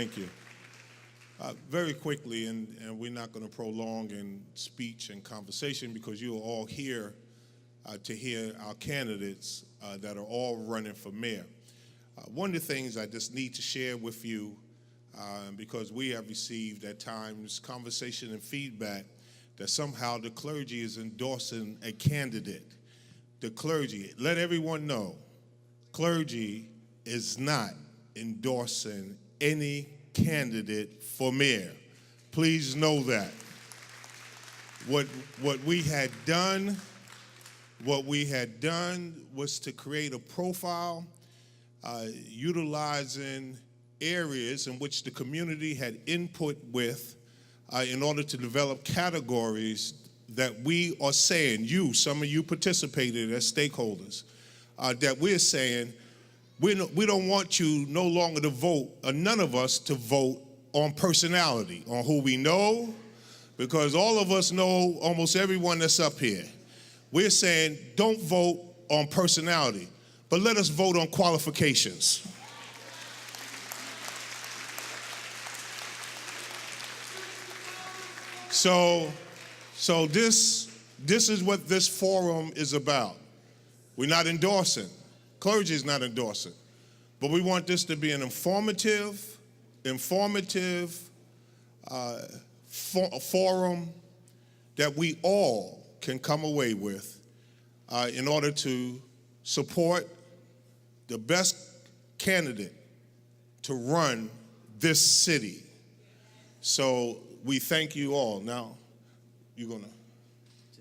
Thank you. Very quickly, and we're not going to prolong in speech and conversation because you are all here to hear our candidates that are all running for mayor. One of the things I just need to share with you, because we have received at times conversation and feedback that somehow the clergy is endorsing a candidate. The clergy, let everyone know, clergy is not endorsing any candidate for mayor. Please know that. What we had done was to create a profile utilizing areas in which the community had input with in order to develop categories that we are saying, some of you participated as stakeholders, that we're saying, we don't want you no longer to vote, or none of us to vote on personality, on who we know, because all of us know almost everyone that's up here. We're saying don't vote on personality, but let us vote on qualifications. So this is what this forum is about. We're not endorsing. Clergy is not endorsing. But we want this to be an informative forum that we all can come away with in order to support the best candidate to run this city. So we thank you all. Now, you're gonna. Just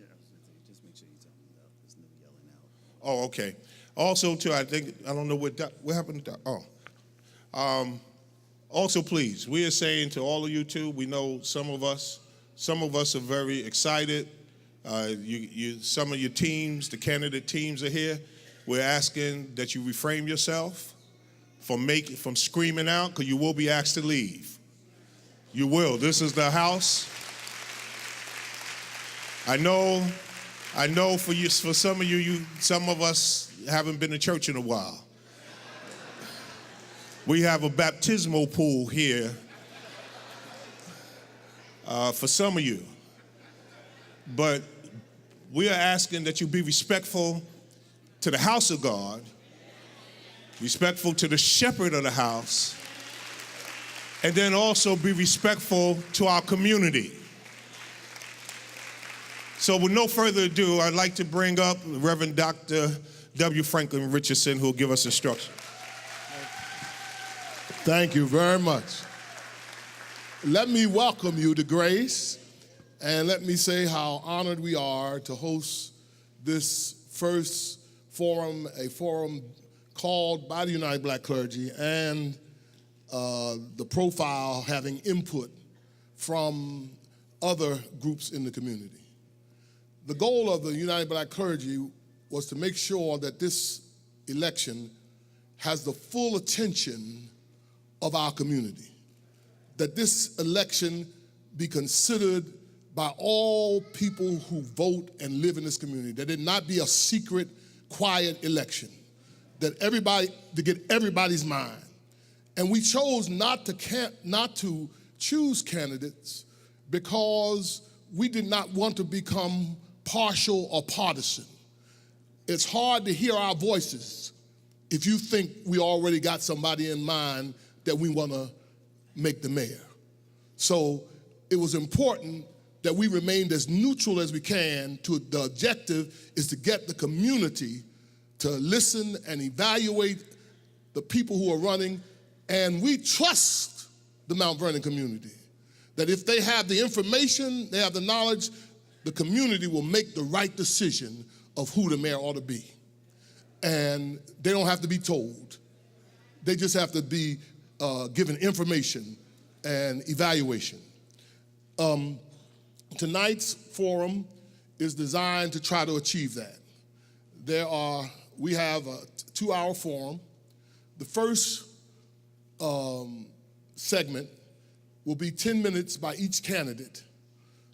make sure you tell me there's no yelling out. Oh, okay. Also, too, I don't know what happened to that. Also, please, we are saying to all of you, too, we know some of us are very excited. Some of your teams, the candidate teams are here. We're asking that you refrain yourself from screaming out, because you will be asked to leave. You will. This is the house. I know for some of you, some of us haven't been to church in a while. We have a baptismal pool here for some of you. But we are asking that you be respectful to the house of God, respectful to the shepherd of the house, and then also be respectful to our community. So with no further ado, I'd like to bring up Reverend Dr. W. Franklin Richardson, who will give us instruction. Thank you very much. Let me welcome you to Grace, and let me say how honored we are to host this first forum, a forum called by the United Black Clergy, and the profile having input from other groups in the community. The goal of the United Black Clergy was to make sure that this election has the full attention of our community, that this election be considered by all people who vote and live in this community, that it not be a secret, quiet election, that to get everybody's mind. And we chose not to choose candidates because we did not want to become partial or partisan. It's hard to hear our voices if you think we already got somebody in mind that we want to make the mayor. So it was important that we remained as neutral as we can. The objective is to get the community to listen and evaluate the people who are running, and we trust the Mount Vernon community, that if they have the information, they have the knowledge, the community will make the right decision of who the mayor ought to be. And they don't have to be told. They just have to be given information and evaluation. Tonight's forum is designed to try to achieve that. We have a 2-hour forum. The first segment will be 10 minutes by each candidate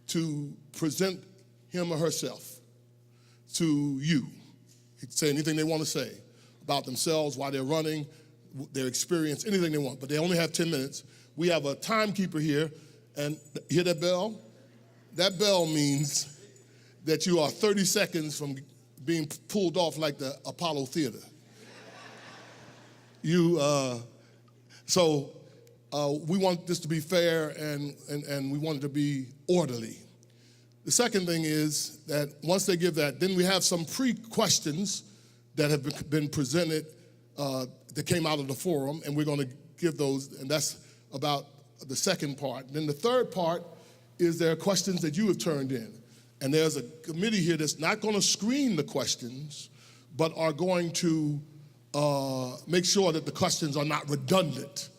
to present him or herself to you. Say anything they want to say about themselves, why they're running, their experience, anything they want, but they only have 10 minutes. we have a timekeeper here, and hear that bell? That bell means that you are 30 seconds from being pulled off like the Apollo Theater. So we want this to be fair, and we want it to be orderly. The second thing is that once they give that, then we have some pre-questions that have been presented that came out of the forum, and we're going to give those, and that's about the second part. Then the third part is there are questions that you have turned in. And there's a committee here that's not going to screen the questions, but are going to make sure that the questions are not redundant.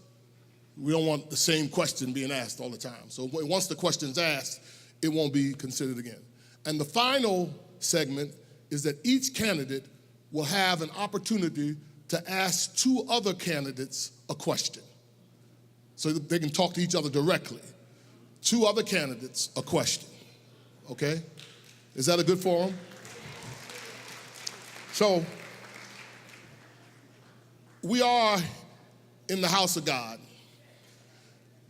We don't want the same question being asked all the time. So once the question's asked, it won't be considered again. And the final segment is that each candidate will have an opportunity to ask two other candidates a question, so that they can talk to each other directly. Two other candidates a question, okay? Is that a good forum? So, we are in the house of God,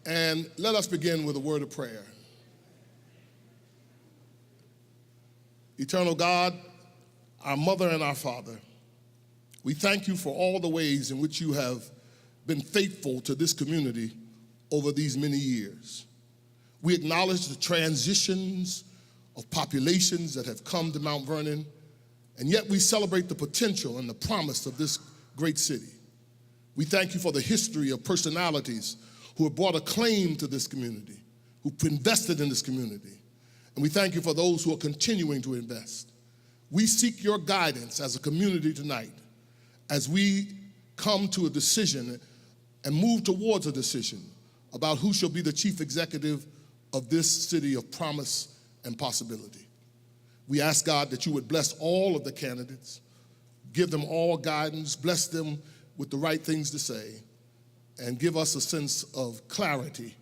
and let us begin with a word of prayer. Eternal God, our mother and our father, we thank you for all the ways in which you have been faithful to this community over these many years. We acknowledge the transitions of populations that have come to Mount Vernon, and yet we celebrate the potential and the promise of this great city. We thank you for the history of personalities who have brought a claim to this community, who've invested in this community. And we thank you for those who are continuing to invest. We seek your guidance as a community tonight as we come to a decision and move towards a decision about who shall be the chief executive of this city of promise and possibility. We ask, God, that you would bless all of the candidates, give them all guidance, bless them with the right things to say, and give us a sense of clarity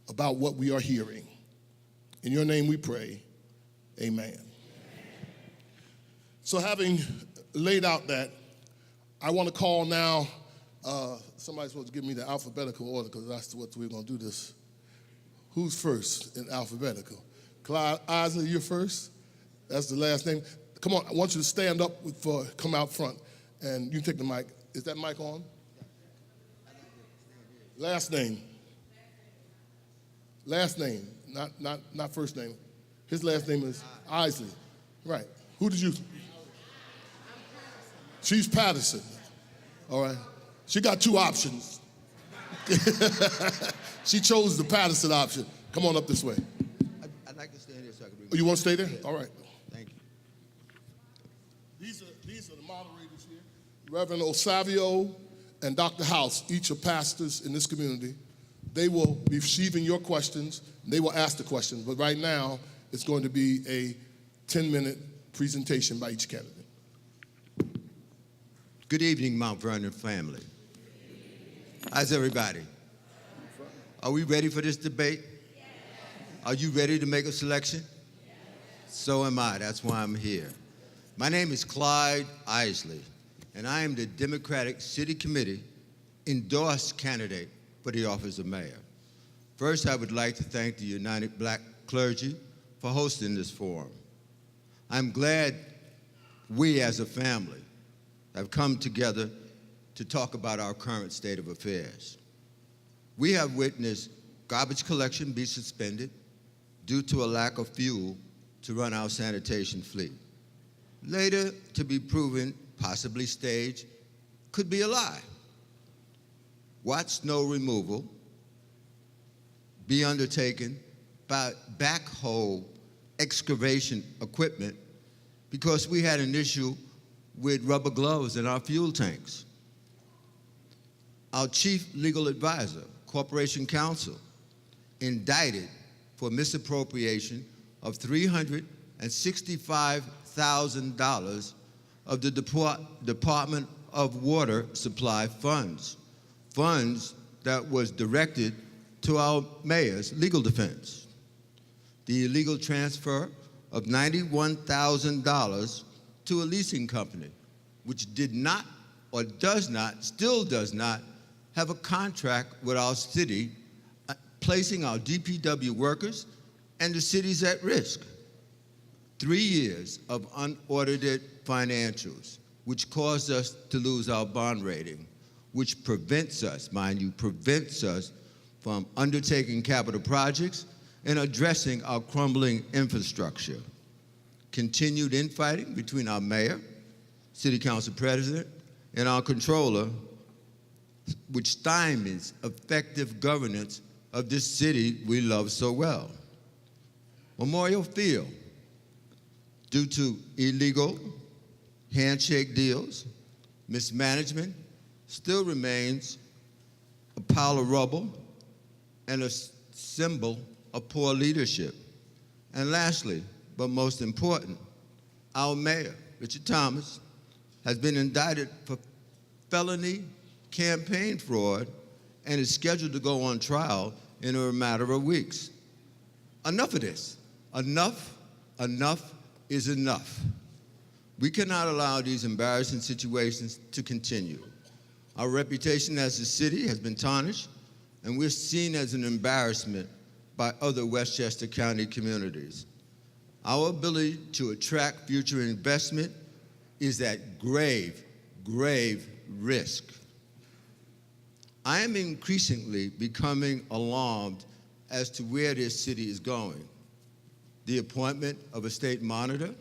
about what we are hearing. In your name we pray, amen. So having laid out that, I want to call now, somebody's supposed to give me the alphabetical order because that's what we're going to do this. Who's first in alphabetical? Clyde Isley, you're first? That's the last name. Come on, I want you to stand up come out front, and you take the mic. Is that mic on? Last name. Last name, not first name. His last name is Isley. Right. Who did you? She's Patterson. All right. She got two options. She chose the Patterson option. Come on up this way. I'd like to stay here so I can read. Oh, you want to stay there? Yeah. All right. Thank you. These are the moderators here. Reverend Osavio and Dr. House, each are pastors in this community. They will be receiving your questions. They will ask the questions. But right now, it's going to be a 10-minute presentation by each candidate. Good evening, Mount Vernon family. How's everybody? Are we ready for this debate? Are you ready to make a selection? So am I. That's why I'm here. My name is Clyde Isley, and I am the Democratic City Committee endorsed candidate for the office of mayor. First, I would like to thank the United Black Clergy for hosting this forum. I'm glad we as a family have come together to talk about our current state of affairs. We have witnessed garbage collection be suspended due to a lack of fuel to run our sanitation fleet. Later to be proven, possibly staged, could be a lie. Watch snow removal be undertaken by backhoe excavation equipment because we had an issue with rubber gloves in our fuel tanks. Our chief legal advisor, Corporation Counsel, indicted for misappropriation of $365,000 of the Department of Water Supply funds that was directed to our mayor's legal defense. The illegal transfer of $91,000 to a leasing company, which did not or does not, still does not, have a contract with our city placing our DPW workers and the cities at risk. 3 years of unaudited financials, which caused us to lose our bond rating, which prevents us, mind you, prevents us from undertaking capital projects and addressing our crumbling infrastructure. Continued infighting between our mayor, city council president, and our controller, which stymies effective governance of this city we love so well. Memorial Field, due to illegal handshake deals, mismanagement, still remains a pile of rubble and a symbol of poor leadership. And lastly, but most important, our mayor, Richard Thomas, has been indicted for felony campaign fraud and is scheduled to go on trial in a matter of weeks. Enough of this. Enough is enough. We cannot allow these embarrassing situations to continue. Our reputation as a city has been tarnished, and we're seen as an embarrassment by other Westchester County communities. Our ability to attract future investment is at grave, grave risk. I am increasingly becoming alarmed as to where this city is going. The appointment of a state monitor.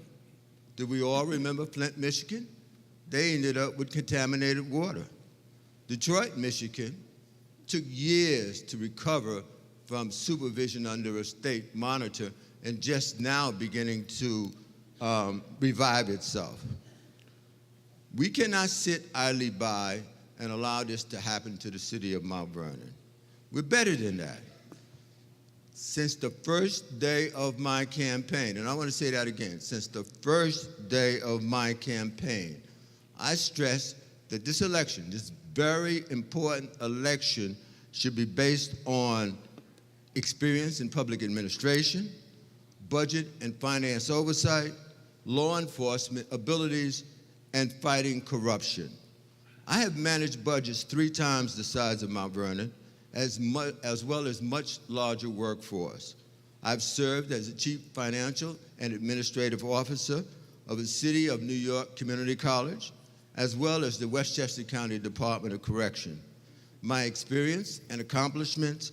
Do we all remember Flint, Michigan? They ended up with contaminated water. Detroit, Michigan took years to recover from supervision under a state monitor and just now beginning to revive itself. We cannot sit idly by and allow this to happen to the city of Mount Vernon. We're better than that. Since the first day of my campaign, and I want to say that again, since the first day of my campaign, I stressed that this election, this very important election, should be based on experience in public administration, budget and finance oversight, law enforcement abilities, and fighting corruption. I have managed budgets 3 times the size of Mount Vernon, as well as much larger workforce. I've served as the Chief Financial and Administrative Officer of the City of New York Community College, as well as the Westchester County Department of Correction. My experience and accomplishments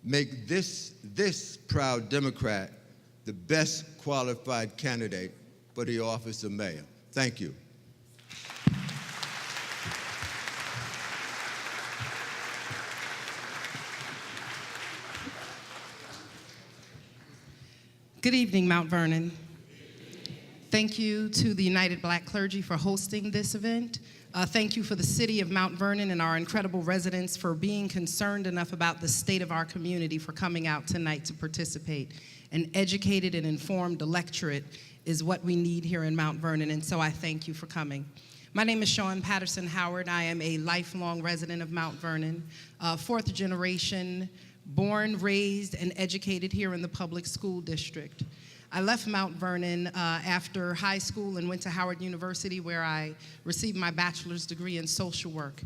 make this proud Democrat the best qualified candidate for the office of mayor. Thank you. Good evening, Mount Vernon. Thank you to the United Black Clergy for hosting this event. Thank you for the city of Mount Vernon and our incredible residents for being concerned enough about the state of our community for coming out tonight to participate. An educated and informed electorate is what we need here in Mount Vernon, and so I thank you for coming. My name is Shawn Patterson Howard. I am a lifelong resident of Mount Vernon, 4th generation, born, raised, and educated here in the public school district. I left Mount Vernon after high school and went to Howard University, where I received my bachelor's degree in social work.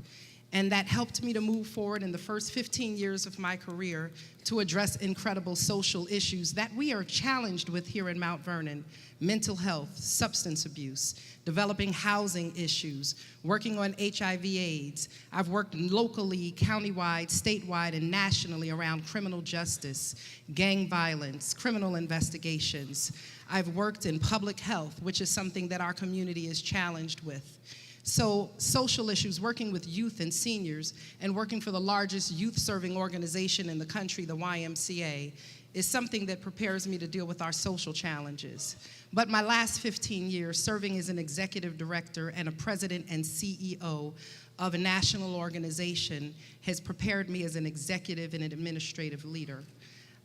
And that helped me to move forward in the first 15 years of my career to address incredible social issues that we are challenged with here in Mount Vernon: mental health, substance abuse, developing housing issues, working on HIV/AIDS. I've worked locally, countywide, statewide, and nationally around criminal justice, gang violence, criminal investigations. I've worked in public health, which is something that our community is challenged with. So social issues, working with youth and seniors, and working for the largest youth-serving organization in the country, the YMCA, is something that prepares me to deal with our social challenges. But my last 15 years serving as an executive director and a president and CEO of a national organization has prepared me as an executive and an administrative leader.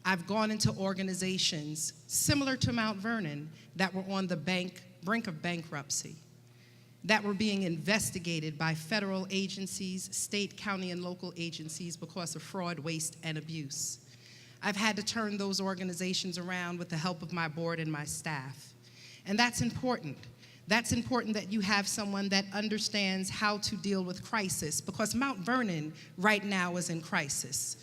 I've gone into organizations similar to Mount Vernon that were on the brink of bankruptcy, that were being investigated by federal agencies, state, county, and local agencies because of fraud, waste, and abuse. I've had to turn those organizations around with the help of my board and my staff. And that's important. That's important that you have someone that understands how to deal with crisis, because Mount Vernon right now is in crisis.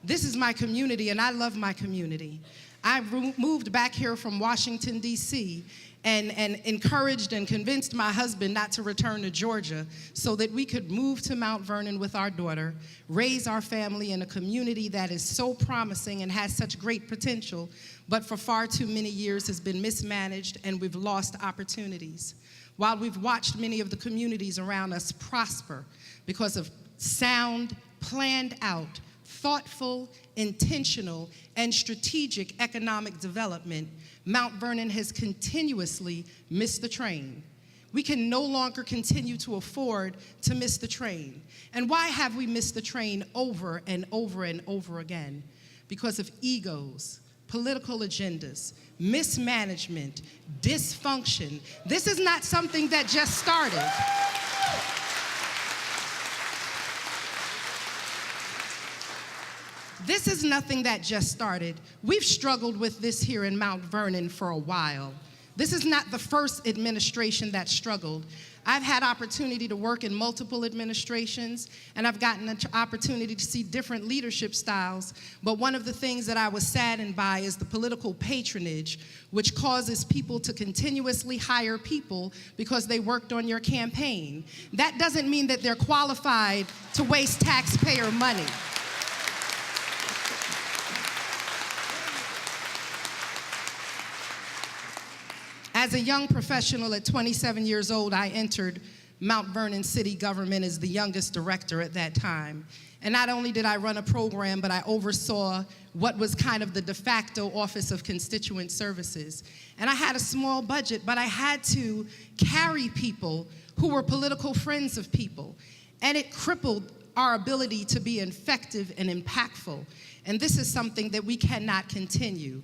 This is my community, and I love my community. I moved back here from Washington, D.C., and encouraged and convinced my husband not to return to Georgia so that we could move to Mount Vernon with our daughter, raise our family in a community that is so promising and has such great potential, but for far too many years has been mismanaged, and we've lost opportunities. While we've watched many of the communities around us prosper because of sound, planned out, thoughtful, intentional, and strategic economic development, Mount Vernon has continuously missed the train. We can no longer continue to afford to miss the train. And why have we missed the train over and over and over again? Because of egos, political agendas, mismanagement, dysfunction. This is not something that just started. This is nothing that just started. We've struggled with this here in Mount Vernon for a while. This is not the first administration that struggled. I've had opportunity to work in multiple administrations, and I've gotten an opportunity to see different leadership styles, but one of the things that I was saddened by is the political patronage, which causes people to continuously hire people because they worked on your campaign. That doesn't mean that they're qualified to waste taxpayer money. As a young professional at 27 years old, I entered Mount Vernon City Government as the youngest director at that time. And not only did I run a program, but I oversaw what was kind of the de facto Office of Constituent Services. And I had a small budget, but I had to carry people who were political friends of people. And it crippled our ability to be effective and impactful. And this is something that we cannot continue.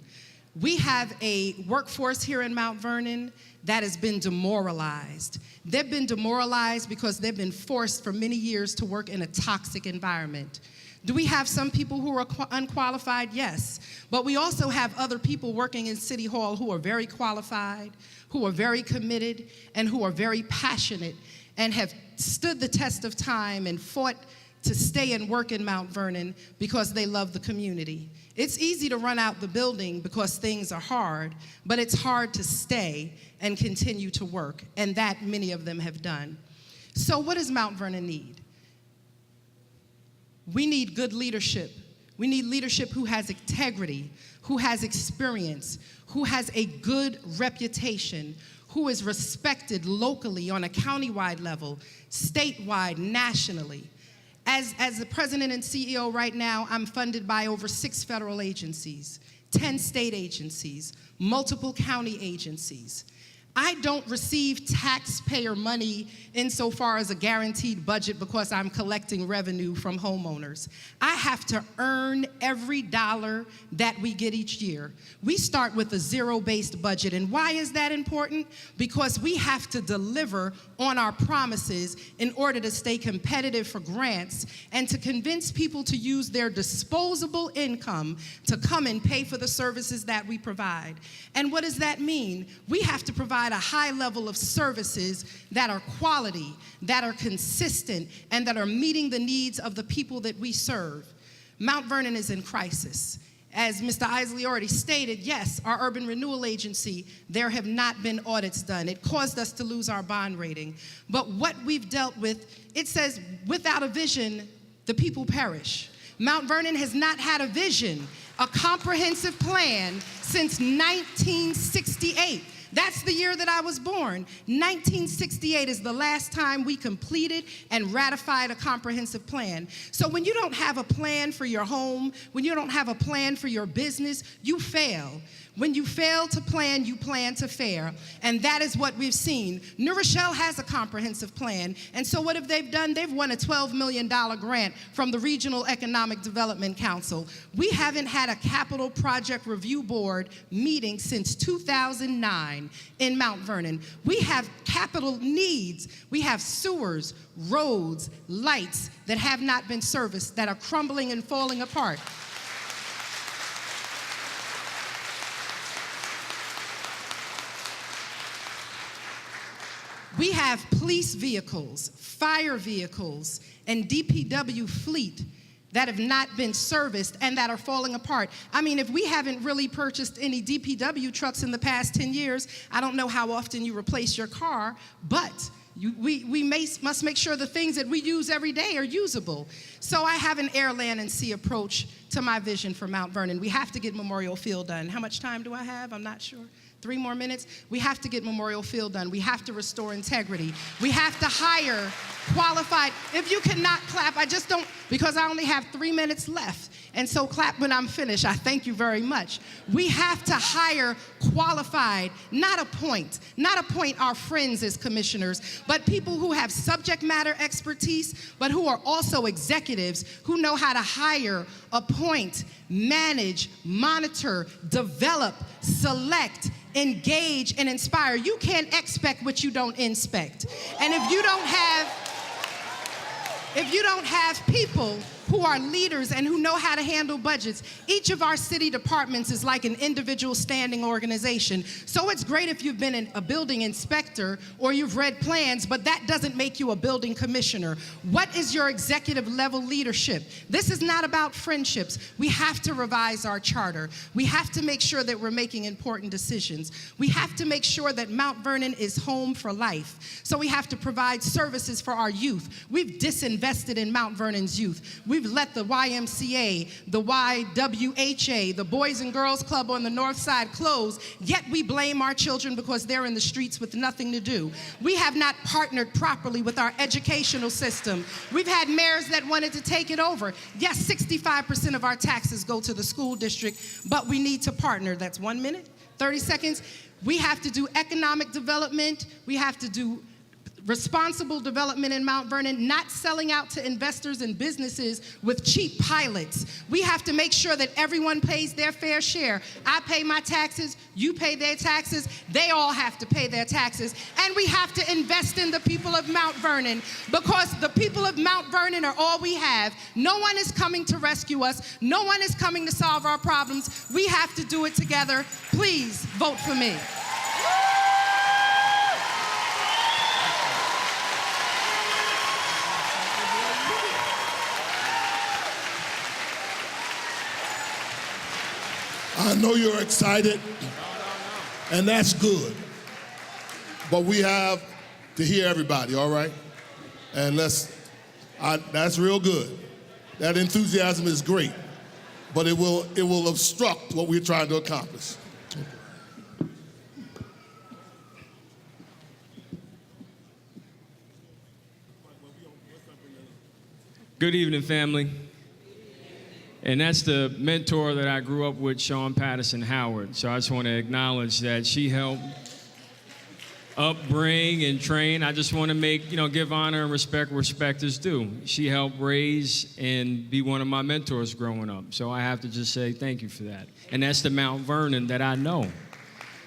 We have a workforce here in Mount Vernon that has been demoralized. They've been demoralized because they've been forced for many years to work in a toxic environment. Do we have some people who are unqualified? Yes. But we also have other people working in City Hall who are very qualified, who are very committed, and who are very passionate and have stood the test of time and fought to stay and work in Mount Vernon because they love the community. It's easy to run out the building because things are hard, but it's hard to stay and continue to work, and that many of them have done. So what does Mount Vernon need? We need good leadership. We need leadership who has integrity, who has experience, who has a good reputation, who is respected locally on a countywide level, statewide, nationally. As the president and CEO right now, I'm funded by over 6 federal agencies, 10 state agencies, multiple county agencies. I don't receive taxpayer money insofar as a guaranteed budget because I'm collecting revenue from homeowners. I have to earn every dollar that we get each year. We start with a zero-based budget, and why is that important? Because we have to deliver on our promises in order to stay competitive for grants and to convince people to use their disposable income to come and pay for the services that we provide. And what does that mean? We have to provide a high level of services that are quality, that are consistent, and that are meeting the needs of the people that we serve. Mount Vernon is in crisis. As Mr. Isley already stated, yes, our Urban Renewal Agency, there have not been audits done. It caused us to lose our bond rating. But what we've dealt with, it says, without a vision, the people perish. Mount Vernon has not had a vision, a comprehensive plan since 1968. That's the year that I was born. 1968 is the last time we completed and ratified a comprehensive plan. So when you don't have a plan for your home, when you don't have a plan for your business, you fail. When you fail to plan, you plan to fail. And that is what we've seen. New Rochelle has a comprehensive plan. And so what have they done? They've won a $12 million grant from the Regional Economic Development Council. We haven't had a capital project review board meeting since 2009 in Mount Vernon. We have capital needs. We have sewers, roads, lights that have not been serviced, that are crumbling and falling apart. We have police vehicles, fire vehicles, and DPW fleet that have not been serviced and that are falling apart. I mean, if we haven't really purchased any DPW trucks in the past 10 years, I don't know how often you replace your car, but we must make sure the things that we use every day are usable. So I have an air, land, and sea approach to my vision for Mount Vernon. We have to get Memorial Field done. How much time do I have? I'm not sure. 3 more minutes? We have to get Memorial Field done. We have to restore integrity. We have to hire qualified. If you cannot clap, I just don't, because I only have 3 minutes left. And so clap when I'm finished. I thank you very much. We have to hire qualified, not appoint our friends as commissioners, but people who have subject matter expertise, but who are also executives who know how to hire, appoint, manage, monitor, develop, select, engage, and inspire. You can't expect what you don't inspect. And if you don't have people who are leaders and who know how to handle budgets, each of our city departments is like an individual standing organization. So it's great if you've been a building inspector or you've read plans, but that doesn't make you a building commissioner. What is your executive level leadership? This is not about friendships. We have to revise our charter. We have to make sure that we're making important decisions. We have to make sure that Mount Vernon is home for life. So we have to provide services for our youth. We've disinvested in Mount Vernon's youth. We've let the YMCA, the YWHA, the Boys and Girls Club on the North Side close, yet we blame our children because they're in the streets with nothing to do. We have not partnered properly with our educational system. We've had mayors that wanted to take it over. Yes, 65% of our taxes go to the school district, but we need to partner. That's 1 minute, 30 seconds. We have to do economic development. We have to do responsible development in Mount Vernon, not selling out to investors and businesses with cheap pilots. We have to make sure that everyone pays their fair share. I pay my taxes, you pay their taxes, they all have to pay their taxes. And we have to invest in the people of Mount Vernon because the people of Mount Vernon are all we have. No one is coming to rescue us. No one is coming to solve our problems. We have to do it together. Please vote for me. I know you're excited, and that's good. But we have to hear everybody, all right? And that's real good. That enthusiasm is great, but it will obstruct what we're trying to accomplish. Good evening, family. And that's the mentor that I grew up with, Sean Patterson Howard. So I just want to acknowledge that she helped upbring and train. I just want to give honor and respect where respect is due. She helped raise and be one of my mentors growing up. So I have to just say thank you for that. And that's the Mount Vernon that I know.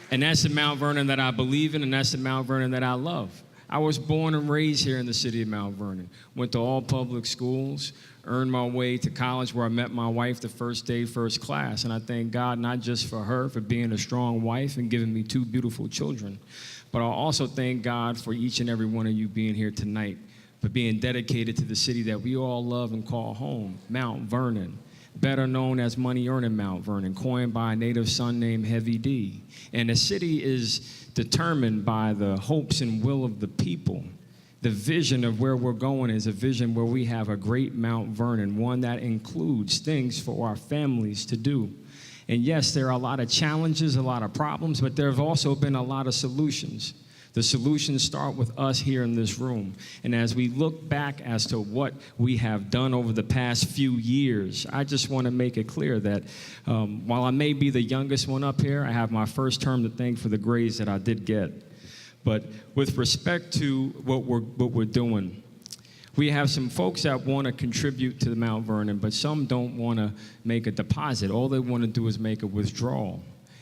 And that's the Mount Vernon that I believe in, and that's the Mount Vernon that I love. I was born and raised here in the city of Mount Vernon. Went to all public schools, earned my way to college where I met my wife the first day, first class. And I thank God not just for her, for being a strong wife and giving me 2 beautiful children, but I also thank God for each and every one of you being here tonight, for being dedicated to the city that we all love and call home, Mount Vernon, better known as Money Earning Mount Vernon, coined by a native son named Heavy D. And the city is determined by the hopes and will of the people. The vision of where we're going is a vision where we have a great Mount Vernon, one that includes things for our families to do. And yes, there are a lot of challenges, a lot of problems, but there have also been a lot of solutions. The solutions start with us here in this room. And as we look back as to what we have done over the past few years, I just want to make it clear that while I may be the youngest one up here, I have my first term to thank for the grades that I did get. But with respect to what we're doing, we have some folks that want to contribute to the Mount Vernon, but some don't want to make a deposit. All they want to do is make a withdrawal.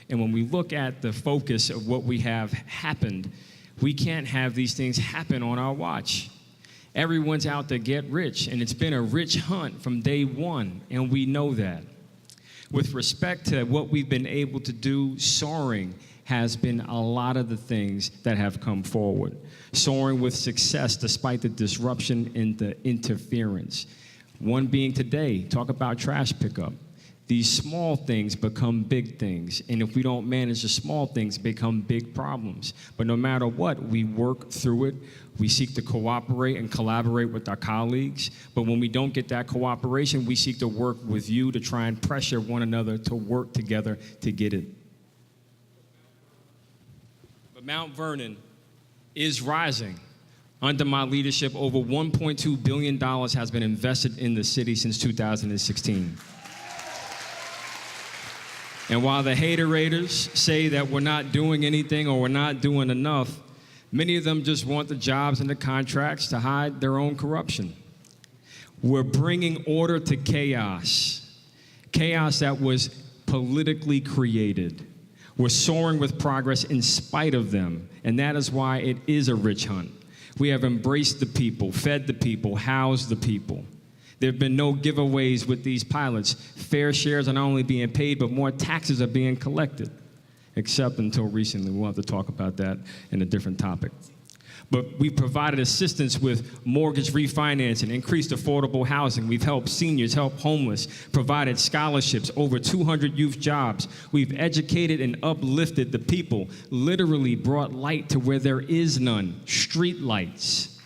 And when we look at the focus of what we have happened, we can't have these things happen on our watch. Everyone's out to get rich, and it's been a rich hunt from day one, and we know that. With respect to what we've been able to do, soaring has been a lot of the things that have come forward. Soaring with success despite the disruption and the interference. One being today, talk about trash pickup. These small things become big things, and if we don't manage the small things, become big problems. But no matter what, we work through it. We seek to cooperate and collaborate with our colleagues. But when we don't get that cooperation, we seek to work with you to try and pressure one another to work together to get it. But Mount Vernon is rising. Under my leadership, over $1.2 billion has been invested in the city since 2016. And while the haterators say that we're not doing anything or we're not doing enough, many of them just want the jobs and the contracts to hide their own corruption. We're bringing order to chaos, chaos that was politically created. We're soaring with progress in spite of them, and that is why it is a witch hunt. We have embraced the people, fed the people, housed the people. There have been no giveaways with these pilots. Fair shares are not only being paid, but more taxes are being collected, except until recently. We'll have to talk about that in a different topic. But we've provided assistance with mortgage refinancing, increased affordable housing. We've helped seniors, helped homeless, provided scholarships, over 200 youth jobs. We've educated and uplifted the people, literally brought light to where there is none, street lights,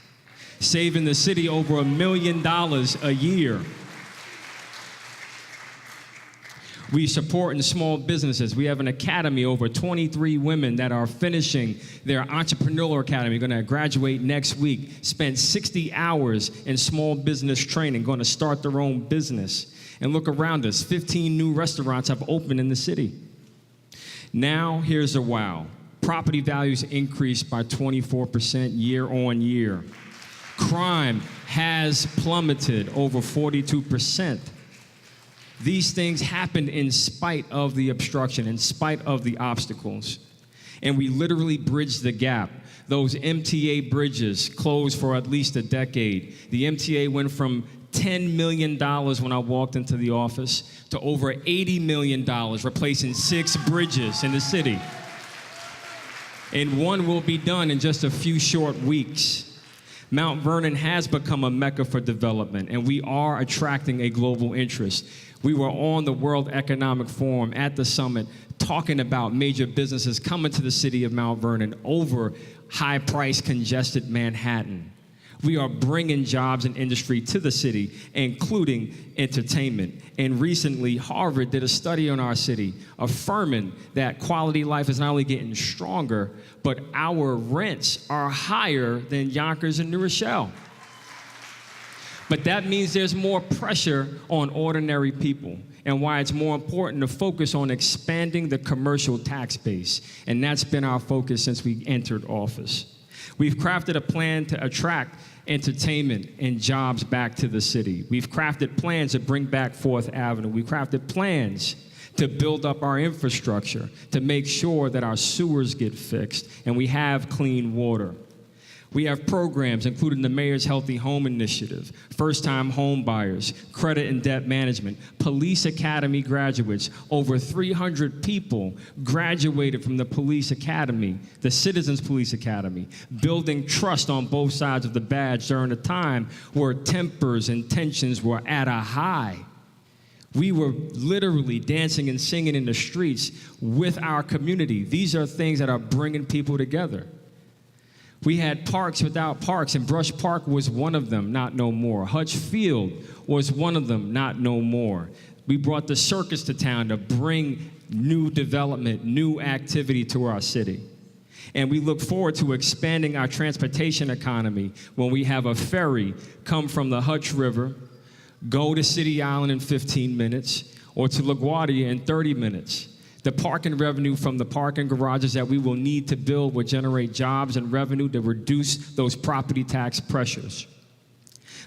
saving the city over $1 million a year. We support in small businesses. We have an academy, over 23 women that are finishing their entrepreneurial academy, going to graduate next week, spent 60 hours in small business training, going to start their own business. And look around us, 15 new restaurants have opened in the city. Now, here's a wow. Property values increased by 24% year on year. Crime has plummeted over 42%. These things happened in spite of the obstruction, in spite of the obstacles. And we literally bridged the gap. Those MTA bridges closed for at least a decade. The MTA went from $10 million when I walked into the office to over $80 million, replacing 6 bridges in the city. And one will be done in just a few short weeks. Mount Vernon has become a mecca for development, and we are attracting a global interest. We were on the World Economic Forum at the summit talking about major businesses coming to the city of Mount Vernon over high-priced, congested Manhattan. We are bringing jobs and industry to the city, including entertainment. And recently, Harvard did a study on our city, affirming that quality life is not only getting stronger, but our rents are higher than Yonkers and New Rochelle. But that means there's more pressure on ordinary people, and why it's more important to focus on expanding the commercial tax base. And that's been our focus since we entered office. We've crafted a plan to attract entertainment and jobs back to the city. We've crafted plans to bring back 4th Avenue. We've crafted plans to build up our infrastructure, to make sure that our sewers get fixed and we have clean water. We have programs including the Mayor's Healthy Home Initiative, first-time home buyers, credit and debt management, police academy graduates. Over 300 people graduated from the police academy, the Citizens Police Academy, building trust on both sides of the badge during a time where tempers and tensions were at a high. We were literally dancing and singing in the streets with our community. These are things that are bringing people together. We had parks without parks, and Brush Park was one of them, not no more. Hutch Field was one of them, not no more. We brought the circus to town to bring new development, new activity to our city. And we look forward to expanding our transportation economy when we have a ferry come from the Hutch River, go to City Island in 15 minutes, or to LaGuardia in 30 minutes. The parking revenue from the parking garages that we will need to build will generate jobs and revenue to reduce those property tax pressures.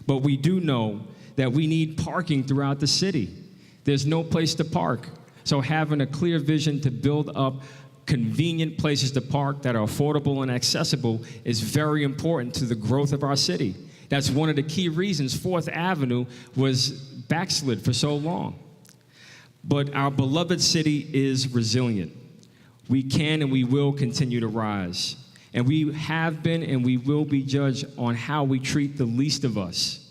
But we do know that we need parking throughout the city. There's no place to park. So having a clear vision to build up convenient places to park that are affordable and accessible is very important to the growth of our city. That's one of the key reasons 4th Avenue was backslid for so long. But our beloved city is resilient. We can and we will continue to rise. And we have been and we will be judged on how we treat the least of us.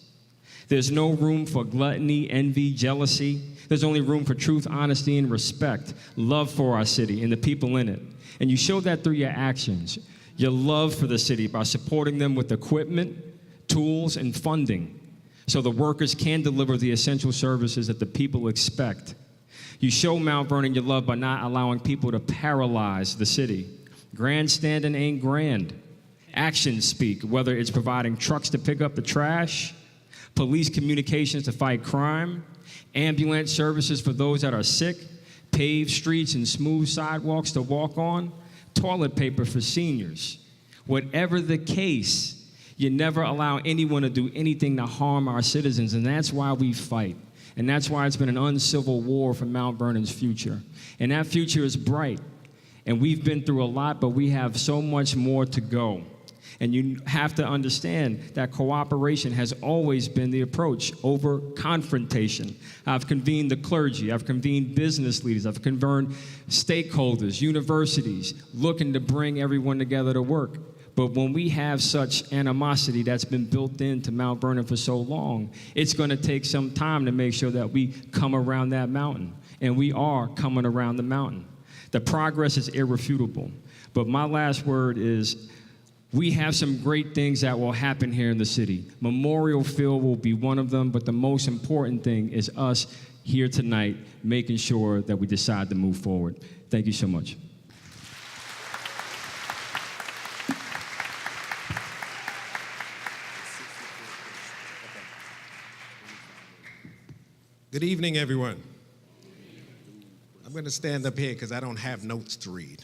There's no room for gluttony, envy, jealousy. There's only room for truth, honesty, and respect, love for our city and the people in it. And you show that through your actions, your love for the city by supporting them with equipment, tools, and funding so the workers can deliver the essential services that the people expect. You show Mount Vernon your love by not allowing people to paralyze the city. Grandstanding ain't grand. Actions speak, whether it's providing trucks to pick up the trash, police communications to fight crime, ambulance services for those that are sick, paved streets and smooth sidewalks to walk on, toilet paper for seniors. Whatever the case, you never allow anyone to do anything to harm our citizens, and that's why we fight. And that's why it's been an uncivil war for Mount Vernon's future. And that future is bright. And we've been through a lot, but we have so much more to go. And you have to understand that cooperation has always been the approach over confrontation. I've convened the clergy, I've convened business leaders, I've convened stakeholders, universities, looking to bring everyone together to work. But when we have such animosity that's been built into Mount Vernon for so long, it's going to take some time to make sure that we come around that mountain. And we are coming around the mountain. The progress is irrefutable. But my last word is, we have some great things that will happen here in the city. Memorial Field will be one of them, but the most important thing is us here tonight making sure that we decide to move forward. Thank you so much. Good evening, everyone. I'm going to stand up here because I don't have notes to read.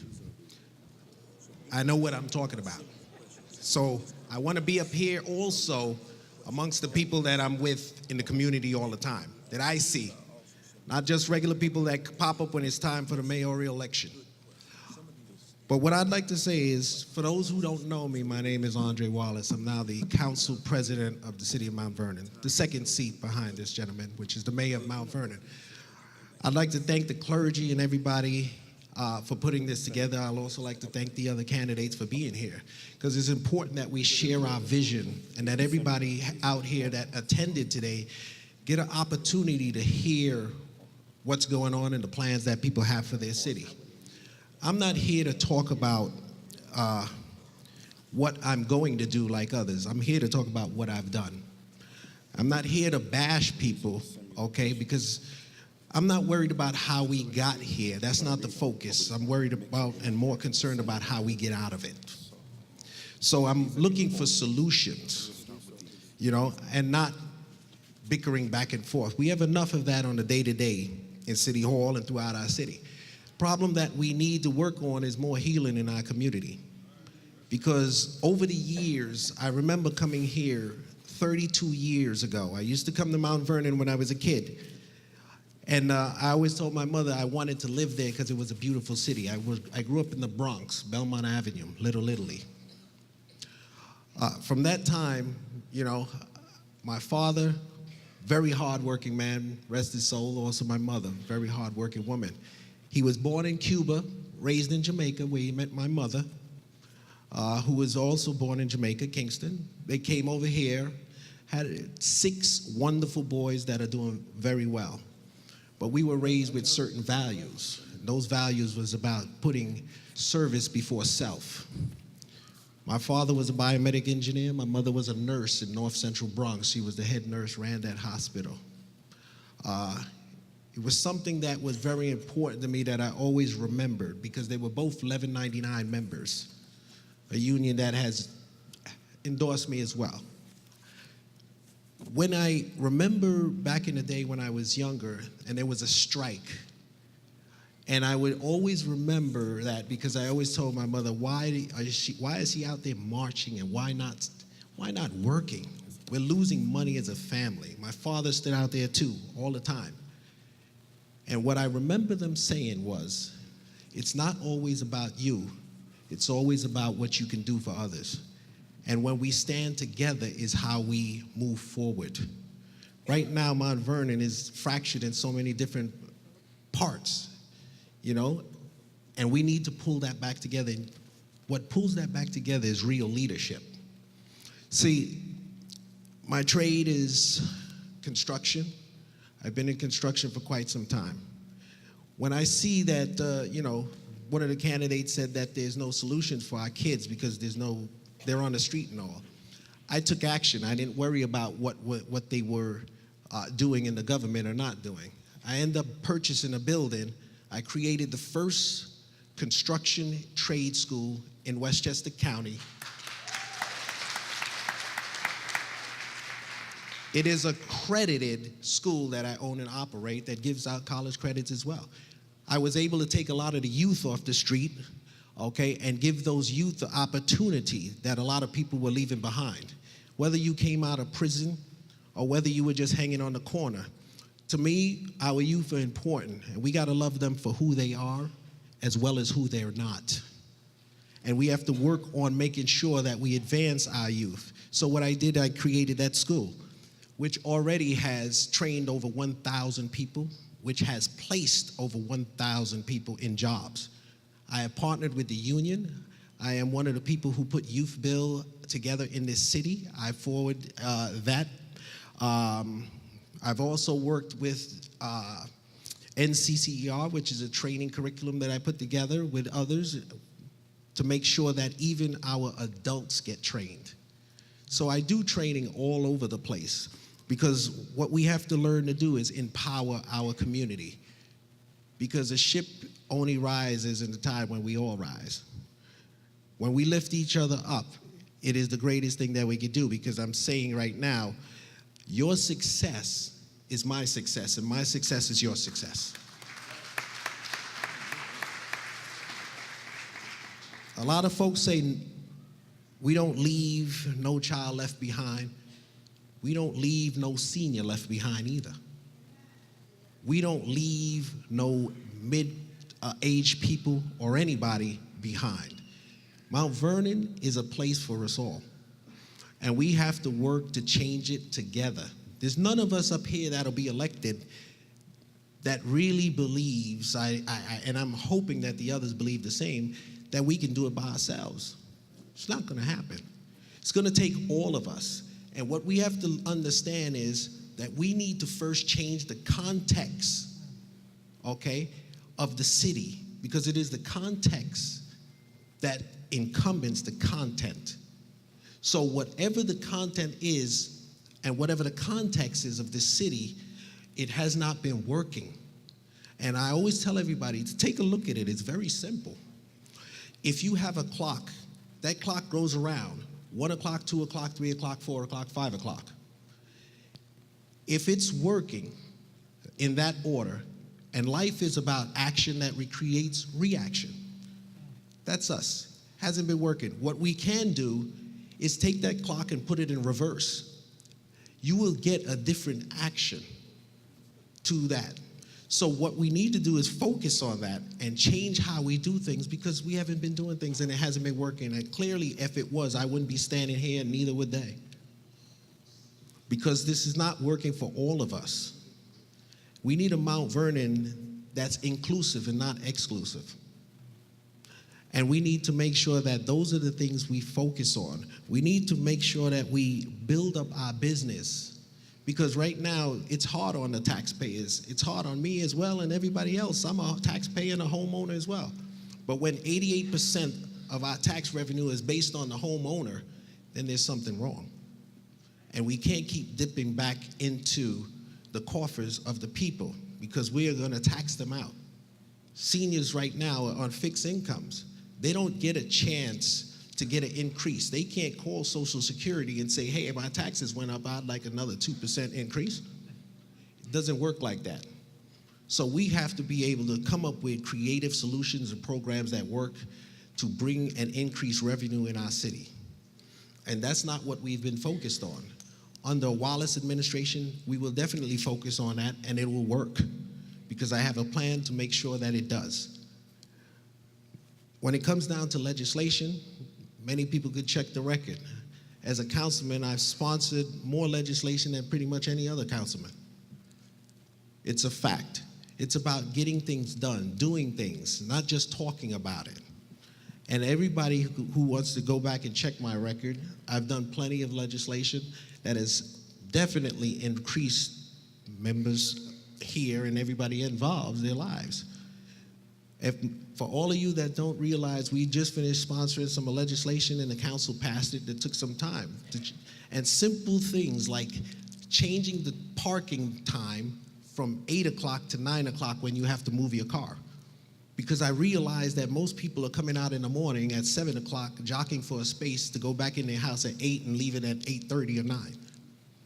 I know what I'm talking about. So I want to be up here also amongst the people that I'm with in the community all the time, that I see, not just regular people that pop up when it's time for the mayoral election. But what I'd like to say is, for those who don't know me, my name is Andre Wallace. I'm now the council president of the city of Mount Vernon, the second seat behind this gentleman, which is the mayor of Mount Vernon. I'd like to thank the clergy and everybody for putting this together. I'd also like to thank the other candidates for being here, because it's important that we share our vision and that everybody out here that attended today get an opportunity to hear what's going on and the plans that people have for their city. I'm not here to talk about what I'm going to do like others. I'm here to talk about what I've done. I'm not here to bash people, okay, because I'm not worried about how we got here. That's not the focus. I'm worried about and more concerned about how we get out of it. So I'm looking for solutions, you know, and not bickering back and forth. We have enough of that on the day-to-day in City Hall and throughout our city. Problem that we need to work on is more healing in our community. Because over the years, I remember coming here 32 years ago. I used to come to Mount Vernon when I was a kid. And I always told my mother I wanted to live there because it was a beautiful city. I grew up in the Bronx, Belmont Avenue, Little Italy. From that time, you know, my father, very hardworking man, rest his soul. Also my mother, very hardworking woman. He was born in Cuba, raised in Jamaica, where he met my mother, who was also born in Jamaica, Kingston. They came over here, had 6 wonderful boys that are doing very well. But we were raised with certain values. Those values was about putting service before self. My father was a biomedic engineer. My mother was a nurse in North Central Bronx. She was the head nurse, ran that hospital. It was something that was very important to me that I always remembered, because they were both 1199 members, a union that has endorsed me as well. When I remember back in the day when I was younger and there was a strike, and I would always remember that because I always told my mother, why is he out there marching and why not working? We're losing money as a family. My father stood out there too, all the time. And what I remember them saying was, it's not always about you, it's always about what you can do for others. And when we stand together is how we move forward. Right now, Mount Vernon is fractured in so many different parts, you know, and we need to pull that back together. And what pulls that back together is real leadership. See, my trade is construction. I've been in construction for quite some time. When I see that, one of the candidates said that there's no solutions for our kids because they're on the street and all, I took action. I didn't worry about what they were doing in the government or not doing. I ended up purchasing a building. I created the first construction trade school in Westchester County. It is a accredited school that I own and operate that gives out college credits as well. I was able to take a lot of the youth off the street, okay, and give those youth the opportunity that a lot of people were leaving behind. Whether you came out of prison or whether you were just hanging on the corner, to me, our youth are important, and we gotta love them for who they are as well as who they're not. And we have to work on making sure that we advance our youth. So what I did, I created that school, which already has trained over 1,000 people, which has placed over 1,000 people in jobs. I have partnered with the union. I am one of the people who put Youth Bill together in this city. I forward that. I've also worked with NCCER, which is a training curriculum that I put together with others to make sure that even our adults get trained. So I do training all over the place, because what we have to learn to do is empower our community. Because a ship only rises in the time when we all rise. When we lift each other up, it is the greatest thing that we could do, because I'm saying right now, your success is my success, and my success is your success. A lot of folks say, we don't leave no child left behind. We don't leave no senior left behind either. We don't leave no mid-aged people or anybody behind. Mount Vernon is a place for us all, and we have to work to change it together. There's none of us up here that'll be elected that really believes, and I'm hoping that the others believe the same, that we can do it by ourselves. It's not gonna happen. It's gonna take all of us. And what we have to understand is that we need to first change the context, okay, of the city, because it is the context that incumbents the content. So whatever the content is and whatever the context is of this city, it has not been working. And I always tell everybody to take a look at it. It's very simple. If you have a clock, that clock goes around 1 o'clock, 2 o'clock, 3 o'clock, 4 o'clock, 5 o'clock. If it's working in that order, and life is about action that recreates reaction, that's us. Hasn't been working. What we can do is take that clock and put it in reverse. You will get a different action to that. So what we need to do is focus on that and change how we do things, because we haven't been doing things and it hasn't been working. And clearly, if it was, I wouldn't be standing here, and neither would they. Because this is not working for all of us. We need a Mount Vernon that's inclusive and not exclusive. And we need to make sure that those are the things we focus on. We need to make sure that we build up our business, because right now it's hard on the taxpayers. It's hard on me as well and everybody else. I'm a taxpayer and a homeowner as well. But when 88% of our tax revenue is based on the homeowner, then there's something wrong. And we can't keep dipping back into the coffers of the people, because we are going to tax them out. Seniors right now are on fixed incomes. They don't get a chance to get an increase. They can't call Social Security and say, hey, my taxes went up, I'd like another 2% increase. It doesn't work like that. So we have to be able to come up with creative solutions and programs that work to bring an increased revenue in our city. And that's not what we've been focused on. Under Wallace administration, we will definitely focus on that, and it will work, because I have a plan to make sure that it does. When it comes down to legislation, many people could check the record. As a councilman, I've sponsored more legislation than pretty much any other councilman. It's a fact. It's about getting things done, doing things, not just talking about it. And everybody who wants to go back and check my record, I've done plenty of legislation that has definitely increased members here and everybody involved their lives. If, for all of you that don't realize, we just finished sponsoring some legislation and the council passed it that took some time. And simple things like changing the parking time from 8 o'clock to 9 o'clock when you have to move your car. Because I realize that most people are coming out in the morning at 7 o'clock, jockeying for a space to go back in their house at 8 and leave it at 8:30 or 9.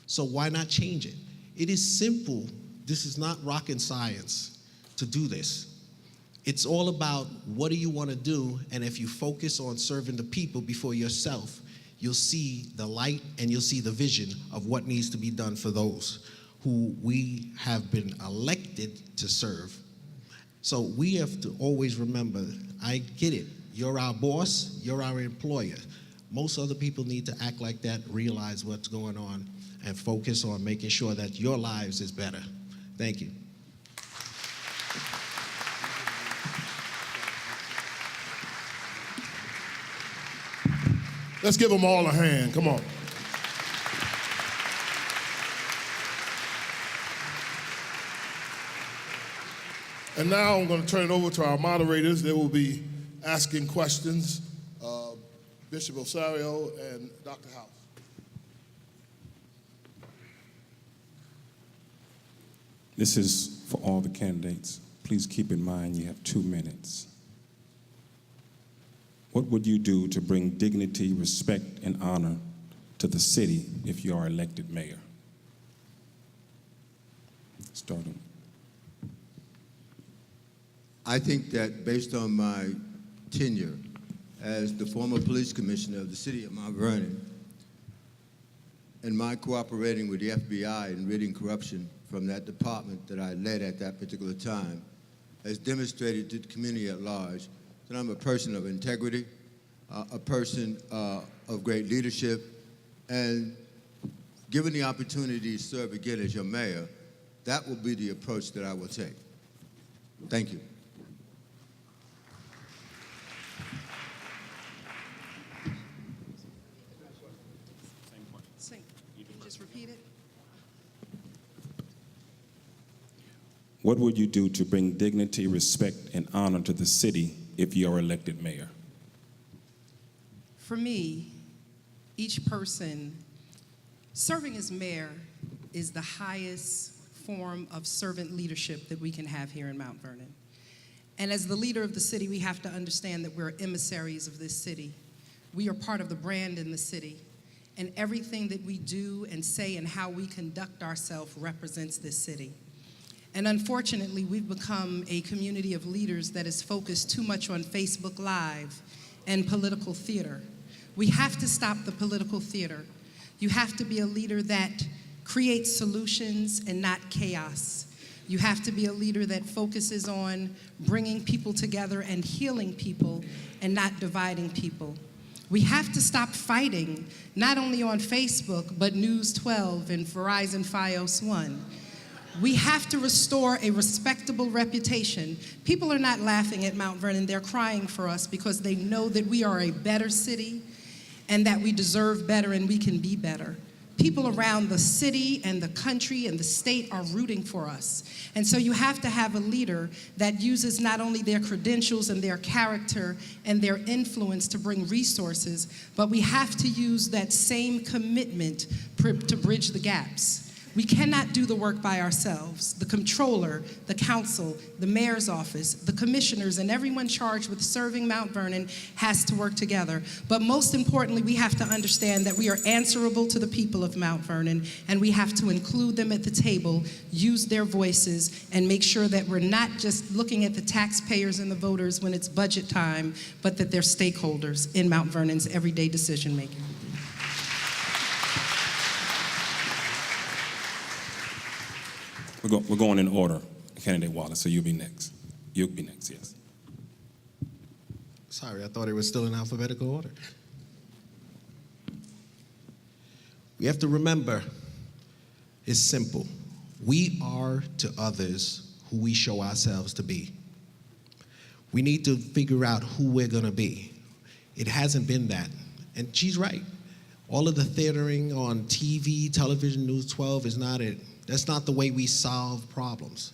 So why not change it? It is simple. This is not rocket science to do this. It's all about what do you want to do, and if you focus on serving the people before yourself, you'll see the light and you'll see the vision of what needs to be done for those who we have been elected to serve. So we have to always remember, I get it, you're our boss, you're our employer. Most other people need to act like that, realize what's going on, and focus on making sure that your lives is better. Thank you. Let's give them all a hand. Come on. And now I'm going to turn it over to our moderators. They will be asking questions. Bishop Osario and Dr. House. This is for all the candidates. Please keep in mind you have 2 minutes. What would you do to bring dignity, respect, and honor to the city if you are elected mayor? Starting. I think that based on my tenure as the former police commissioner of the city of Mount Vernon and my cooperating with the FBI in ridding corruption from that department that I led at that particular time has demonstrated to the community at large that I'm a person of integrity, a person of great leadership, and given the opportunity to serve again as your mayor, that will be the approach that I will take. Thank you. Can you just repeat it? What would you do to bring dignity, respect, and honor to the city if you are elected mayor? For me, each person serving as mayor is the highest form of servant leadership that we can have here in Mount Vernon. And as the leader of the city, we have to understand that we're emissaries of this city. We are part of the brand in the city. And everything that we do and say and how we conduct ourselves represents this city. And unfortunately, we've become a community of leaders that is focused too much on Facebook Live and political theater. We have to stop the political theater. You have to be a leader that creates solutions and not chaos. You have to be a leader that focuses on bringing people together and healing people and not dividing people. We have to stop fighting, not only on Facebook, but News 12 and Verizon Fios 1. We have to restore a respectable reputation. People are not laughing at Mount Vernon, they're crying for us because they know that we are a better city and that we deserve better and we can be better. People around the city and the country and the state are rooting for us. And so you have to have a leader that uses not only their credentials and their character and their influence to bring resources, but we have to use that same commitment to bridge the gaps. We cannot do the work by ourselves. The comptroller, the council, the mayor's office, the commissioners, and everyone charged with serving Mount Vernon has to work together. But most importantly, we have to understand that we are answerable to the people of Mount Vernon, and we have to include them at the table, use their voices, and make sure that we're not just looking at the taxpayers and the voters when it's budget time, but that they're stakeholders in Mount Vernon's everyday decision making. We're going in order. Candidate Wallace, so you'll be next. You'll be next, yes. Sorry, I thought it was still in alphabetical order. We have to remember, it's simple. We are to others who we show ourselves to be. We need to figure out who we're going to be. It hasn't been that. And she's right. All of the theatering on TV, television, News 12 is not it. That's not the way we solve problems.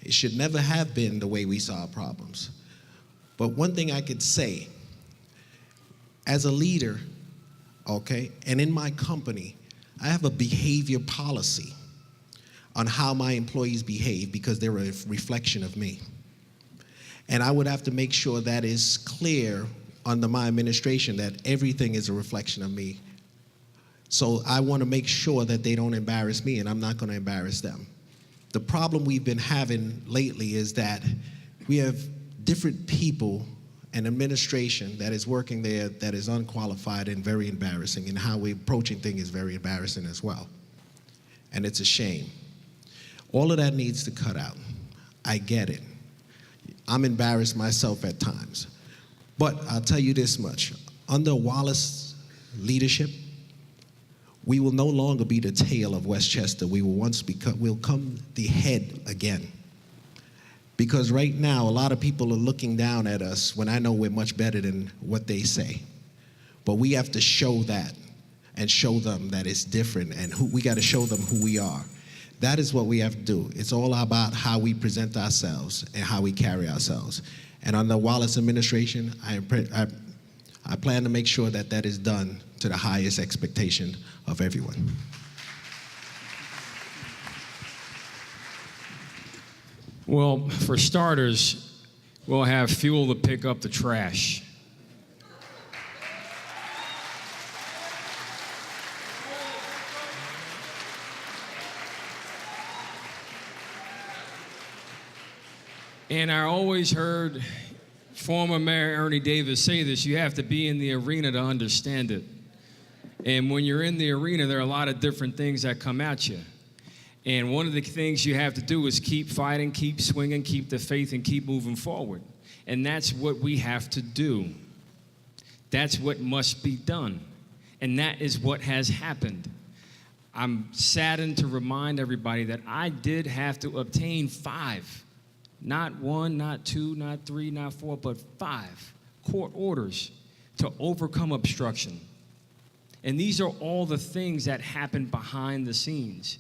It should never have been the way we solve problems. But one thing I could say, as a leader, okay, and in my company, I have a behavior policy on how my employees behave because they're a reflection of me. And I would have to make sure that is clear under my administration, that everything is a reflection of me. So I want to make sure that they don't embarrass me, and I'm not going to embarrass them. The problem we've been having lately is that we have different people and administration that is working there that is unqualified and very embarrassing, and how we're approaching things is very embarrassing as well. And it's a shame. All of that needs to cut out. I get it. I'm embarrassed myself at times. But I'll tell you this much. Under Wallace's leadership, we will no longer be the tail of Westchester. We will we'll come the head again. Because right now, a lot of people are looking down at us when I know we're much better than what they say. But we have to show that and show them that it's different, and we got to show them who we are. That is what we have to do. It's all about how we present ourselves and how we carry ourselves. And under Wallace administration, I plan to make sure that that is done to the highest expectation of everyone. Well, for starters, we'll have fuel to pick up the trash. And I always heard former Mayor Ernie Davis say this: you have to be in the arena to understand it. And when you're in the arena, there are a lot of different things that come at you. And one of the things you have to do is keep fighting, keep swinging, keep the faith, and keep moving forward. And that's what we have to do. That's what must be done. And that is what has happened. I'm saddened to remind everybody that I did have to obtain 5. Not 1, not 2, not 3, not 4, but 5 court orders to overcome obstruction. And these are all the things that happen behind the scenes.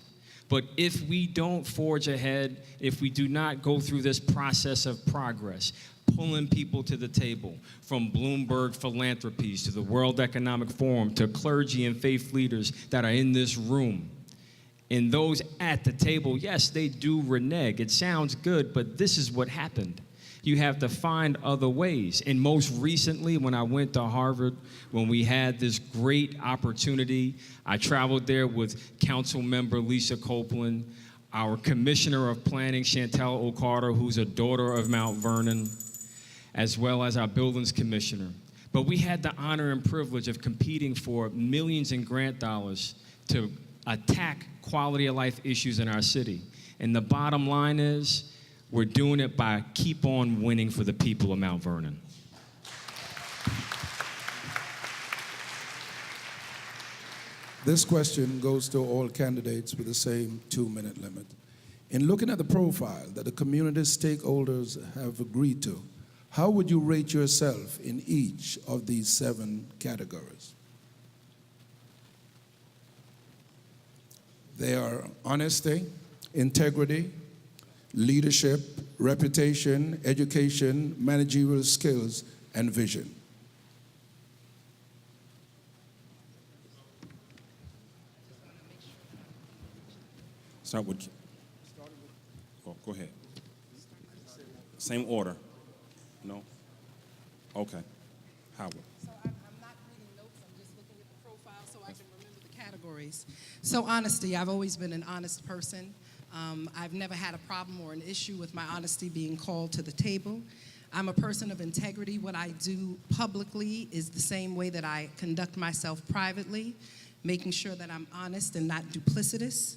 But if we don't forge ahead, if we do not go through this process of progress, pulling people to the table, from Bloomberg Philanthropies to the World Economic Forum to clergy and faith leaders that are in this room, and those at the table, yes, they do renege. It sounds good, but this is what happened. You have to find other ways. And most recently, when I went to Harvard, when we had this great opportunity, I traveled there with Council Member Lisa Copeland, our Commissioner of Planning, Chantel O'Carter, who's a daughter of Mount Vernon, as well as our Buildings Commissioner. But we had the honor and privilege of competing for millions in grant dollars to attack quality of life issues in our city. And the bottom line is, we're doing it by keep on winning for the people of Mount Vernon. This question goes to all candidates with the same 2-minute limit. In looking at the profile that the community stakeholders have agreed to, how would you rate yourself in each of these 7 categories? They are honesty, integrity, leadership, reputation, education, managerial skills, and vision. Start with. Go ahead. Same order. No? Okay. Howard. So I'm not reading notes, I'm just looking at the profile so I can remember the categories. So honesty, I've always been an honest person. I've never had a problem or an issue with my honesty being called to the table. I'm a person of integrity. What I do publicly is the same way that I conduct myself privately, making sure that I'm honest and not duplicitous.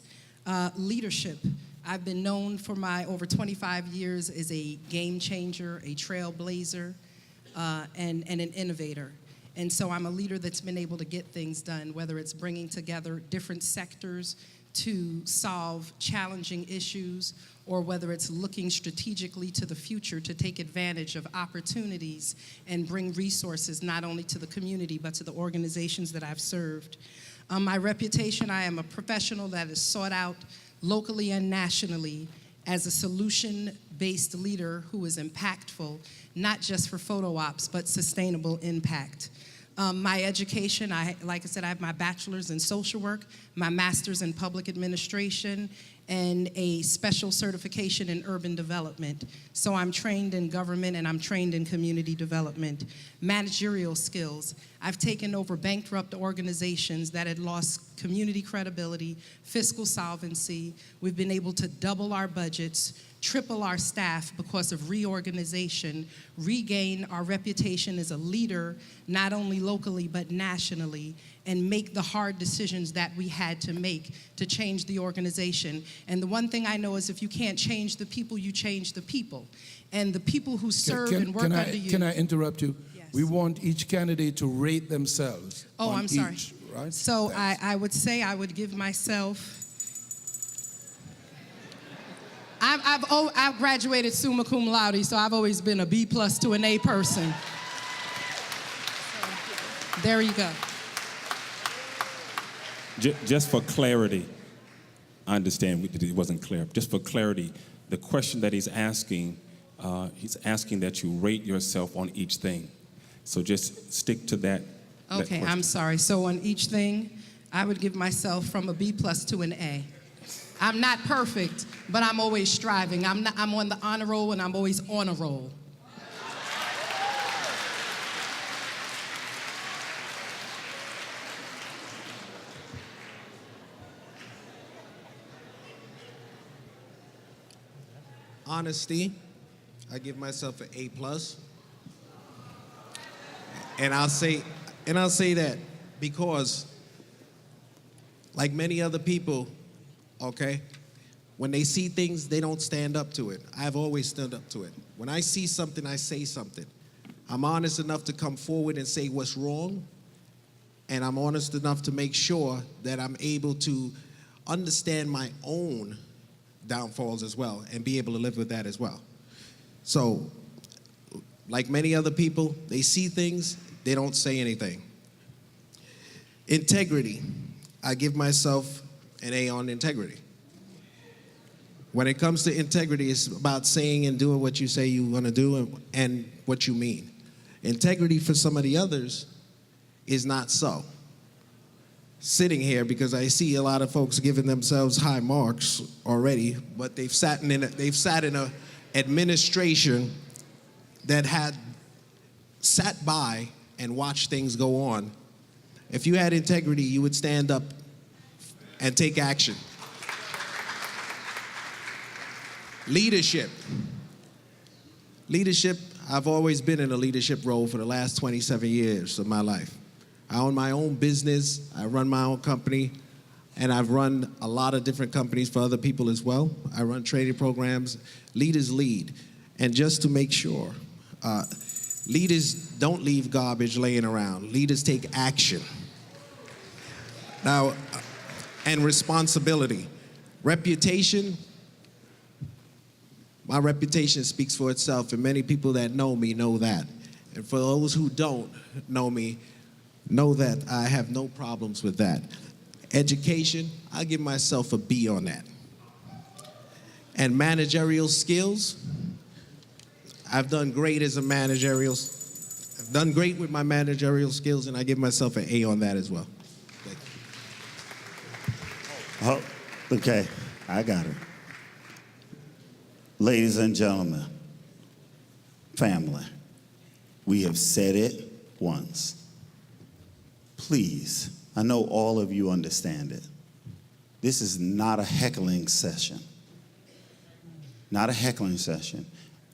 Leadership. I've been known for my over 25 years as a game changer, a trailblazer, and an innovator. And so I'm a leader that's been able to get things done, whether it's bringing together different sectors to solve challenging issues, or whether it's looking strategically to the future to take advantage of opportunities and bring resources not only to the community but to the organizations that I've served. My reputation, I am a professional that is sought out locally and nationally as a solution-based leader who is impactful, not just for photo ops, but sustainable impact. My education, like I said, I have my bachelor's in social work, my master's in public administration, and a special certification in urban development. So I'm trained in government and I'm trained in community development. Managerial skills. I've taken over bankrupt organizations that had lost community credibility, fiscal solvency. We've been able to double our budgets, triple our staff because of reorganization, regain our reputation as a leader, not only locally but nationally, and make the hard decisions that we had to make to change the organization. And the one thing I know is if you can't change the people, you change the people. And the people who serve and work under you. Can I interrupt you? Yes. We want each candidate to rate themselves. Oh, on I'm sorry. each, right? So Thanks. I would say I would give myself. I've graduated summa cum laude, so I've always been a B+ to an A person. So, there you go. Just for clarity, I understand it wasn't clear. Just for clarity, the question that he's asking that you rate yourself on each thing. So just stick to that. Okay, that I'm sorry. So on each thing, I would give myself from a B+ to an A. I'm not perfect, but I'm always striving. I'm on the honor roll, and I'm always on a roll. Honesty, I give myself an A+. And I'll say that because, like many other people, okay, when they see things, they don't stand up to it. I've always stood up to it. When I see something, I say something. I'm honest enough to come forward and say what's wrong, and I'm honest enough to make sure that I'm able to understand my own downfalls as well and be able to live with that as well. So, like many other people, they see things, they don't say anything. Integrity, I give myself an A on integrity. When it comes to integrity, it's about saying and doing what you say you want to do and what you mean. Integrity for some of the others is not so. Sitting here, because I see a lot of folks giving themselves high marks already, but they've sat in a administration that had sat by and watched things go on. If you had integrity, you would stand up and take action. Leadership. Leadership, I've always been in a leadership role for the last 27 years of my life. I own my own business, I run my own company, and I've run a lot of different companies for other people as well. I run training programs. Leaders lead. And just to make sure, leaders don't leave garbage laying around. Leaders take action. Now, and responsibility. Reputation, my reputation speaks for itself, and many people that know me know that. And for those who don't know me, know that I have no problems with that. Education, I give myself a B on that. And managerial skills, I've done great as a managerial, I've done great with my managerial skills, and I give myself an A on that as well. Oh, okay, I got it. Ladies and gentlemen, family, we have said it once. Please, I know all of you understand it. This is not a heckling session. Not a heckling session.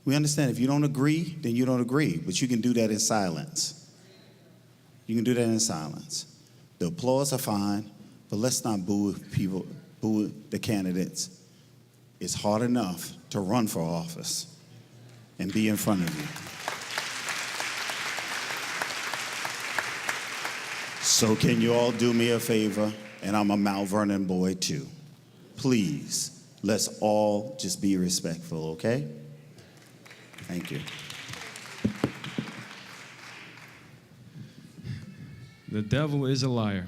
We understand if you don't agree, then you don't agree, but you can do that in silence. You can do that in silence. The applause are fine, but let's not boo people, boo the candidates. It's hard enough to run for office and be in front of you. So can you all do me a favor? And I'm a Mount Vernon boy too. please, let's all just be respectful, okay? Thank you. The devil is a liar.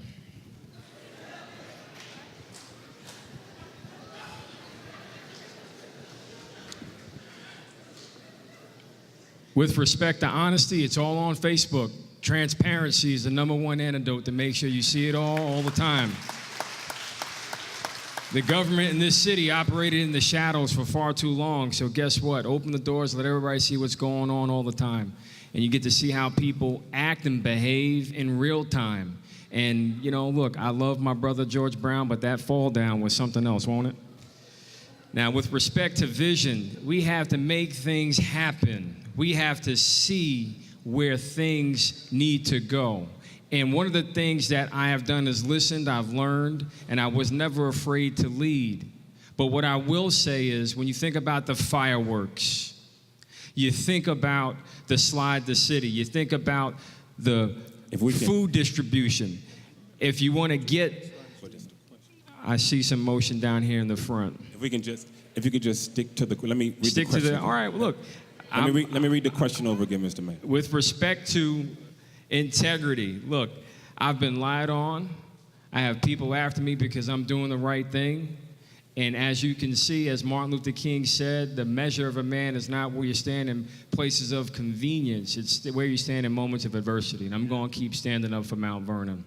With respect to honesty, it's all on Facebook. Transparency is the #1 antidote to make sure you see it all the time. The government in this city operated in the shadows for far too long, so guess what? Open the doors, let everybody see what's going on all the time. And you get to see how people act and behave in real time. And, you know, look, I love my brother George Brown, but that fall down was something else, won't it? Now, with respect to vision, we have to make things happen. We have to see where things need to go. And one of the things that I have done is listened, I've learned, and I was never afraid to lead. But what I will say is, when you think about the fireworks, you think about the Slide the City, you think about the food distribution. If you want to get, I see some motion down here in the front. If you could just stick to the, let me read Stick the question. to the, all right, look. Let me read the question over again, Mr. Mayor. With respect to integrity, look, I've been lied on. I have people after me because I'm doing the right thing. And as you can see, as Martin Luther King said, the measure of a man is not where you stand in places of convenience. It's where you stand in moments of adversity. And I'm going to keep standing up for Mount Vernon.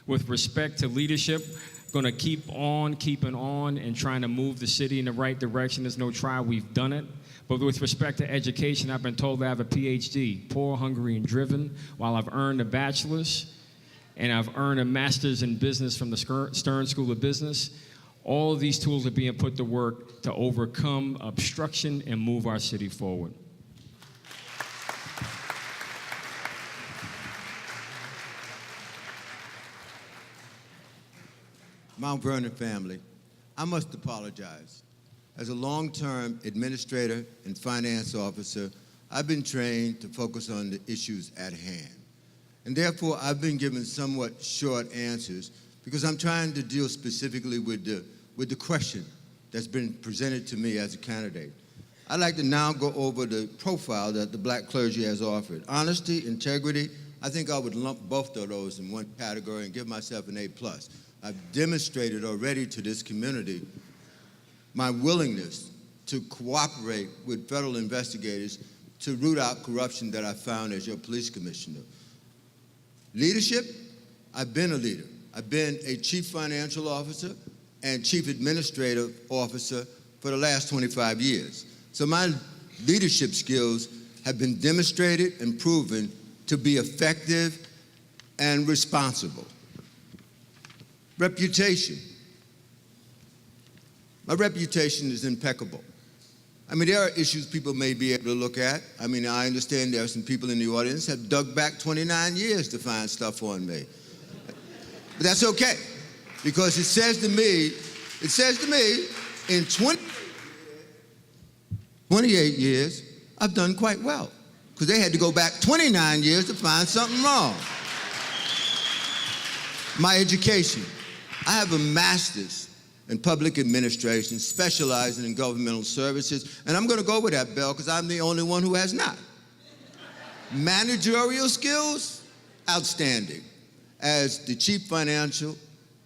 With respect to leadership, I'm going to keep on keeping on and trying to move the city in the right direction. There's no try. We've done it. But with respect to education, I've been told I have a PhD, poor, hungry, and driven, while I've earned a bachelor's and I've earned a master's in business from the Stern School of Business. All of these tools are being put to work to overcome obstruction and move our city forward. Mount Vernon family, I must apologize. As a long-term administrator and finance officer, I've been trained to focus on the issues at hand. And therefore, I've been given somewhat short answers because I'm trying to deal specifically with the question that's been presented to me as a candidate. I'd like to now go over the profile that the black clergy has offered. Honesty, integrity, I think I would lump both of those in one category and give myself an A+. I've demonstrated already to this community my willingness to cooperate with federal investigators to root out corruption that I found as your police commissioner. Leadership, I've been a leader. I've been a chief financial officer and chief administrative officer for the last 25 years. So my leadership skills have been demonstrated and proven to be effective and responsible. Reputation. My reputation is impeccable. I mean, there are issues people may be able to look at. I mean, I understand there are some people in the audience that have dug back 29 years to find stuff on me. But that's okay, because it says to me, in 28 years, I've done quite well, because they had to go back 29 years to find something wrong. My education. I have a master's in public administration, specializing in governmental services, and I'm going to go with that, Bell, because I'm the only one who has not. Managerial skills, outstanding. As the chief financial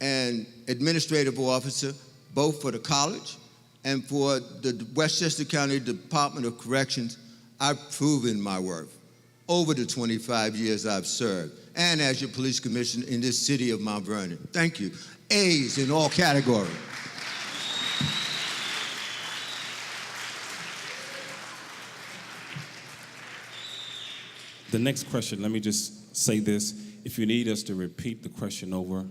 and administrative officer, both for the college and for the Westchester County Department of Corrections, I've proven my worth over the 25 years I've served, and as your police commissioner in this city of Mount Vernon. Thank you. A's in all categories. The next question, let me just say this. If you need us to repeat the question over.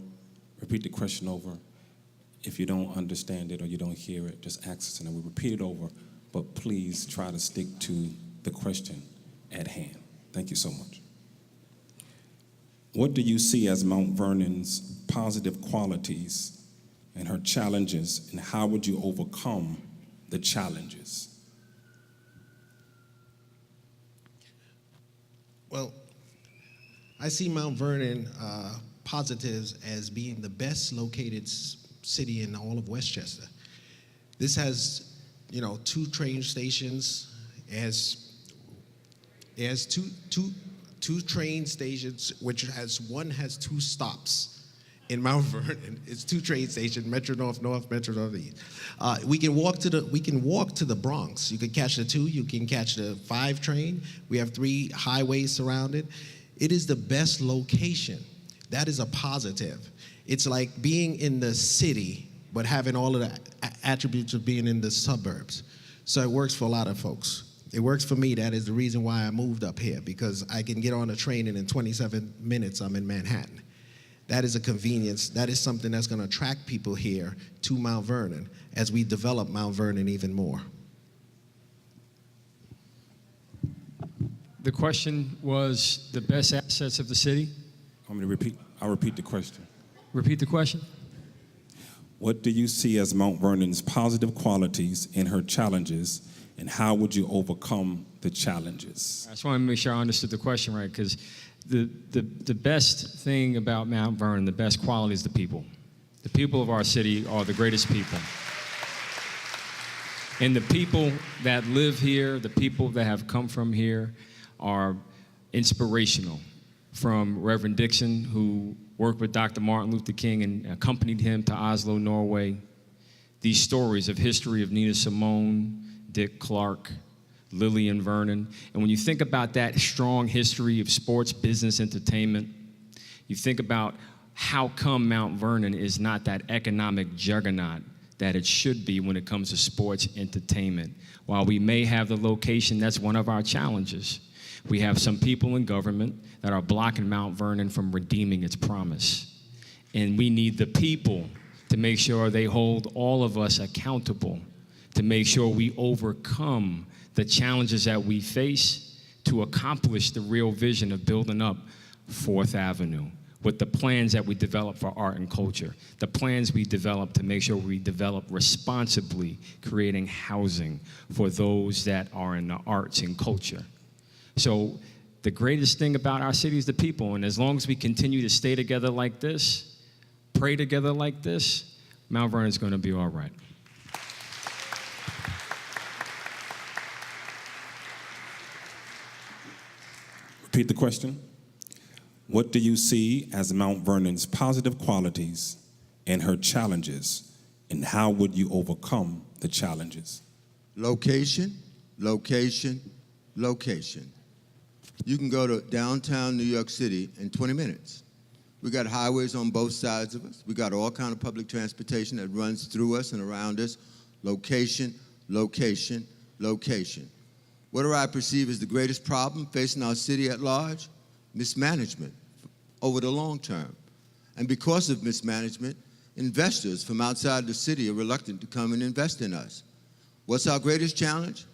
If you don't understand it or you don't hear it, just ask us and we'll repeat it over. But please try to stick to the question at hand. Thank you so much. What do you see as Mount Vernon's positive qualities and her challenges, and how would you overcome the challenges? Well, I see Mount Vernon positives as being the best located city in all of Westchester. This has, 2 train stations, has two train stations, which one has 2 stops. In Mount Vernon, it's 2 train stations: Metro North, Metro Northeast. We can walk to the Bronx. You can catch the 2. You can catch the 5 train. We have 3 highways surrounded. It is the best location. That is a positive. It's like being in the city, but having all of the attributes of being in the suburbs. So it works for a lot of folks. It works for me. That is the reason why I moved up here, because I can get on a train and in 27 minutes I'm in Manhattan. That is a convenience. That is something that's going to attract people here to Mount Vernon as we develop Mount Vernon even more. The question was the best assets of the city. Want me to repeat? I'll repeat the question. Repeat the question. What do you see as Mount Vernon's positive qualities and her challenges, and how would you overcome the challenges? I just want to make sure I understood the question right, because the best thing about Mount Vernon, the best quality is the people. The people of our city are the greatest people. And the people that live here, the people that have come from here, are inspirational. From Reverend Dixon, who worked with Dr. Martin Luther King and accompanied him to Oslo, Norway. These stories of history of Nina Simone, Dick Clark, Lillian Vernon. And when you think about that strong history of sports, business, entertainment, you think about how come Mount Vernon is not that economic juggernaut that it should be when it comes to sports entertainment. While we may have the location, that's one of our challenges. We have some people in government that are blocking Mount Vernon from redeeming its promise. And we need the people to make sure they hold all of us accountable, to make sure we overcome the challenges that we face to accomplish the real vision of building up 4th Avenue with the plans that we develop for art and culture, the plans we develop to make sure we develop responsibly, creating housing for those that are in the arts and culture. So the greatest thing about our city is the people, and as long as we continue to stay together like this, pray together like this, Mount Vernon is going to be all right. Repeat the question. What do you see as Mount Vernon's positive qualities and her challenges, and how would you overcome the challenges? Location, location, location. You can go to downtown New York City in 20 minutes. We got highways on both sides of us. We got all kind of public transportation that runs through us and around us. Location, location, location. What do I perceive as the greatest problem facing our city at large? Mismanagement over the long term. And because of mismanagement, investors from outside the city are reluctant to come and invest in us. What's our greatest challenge?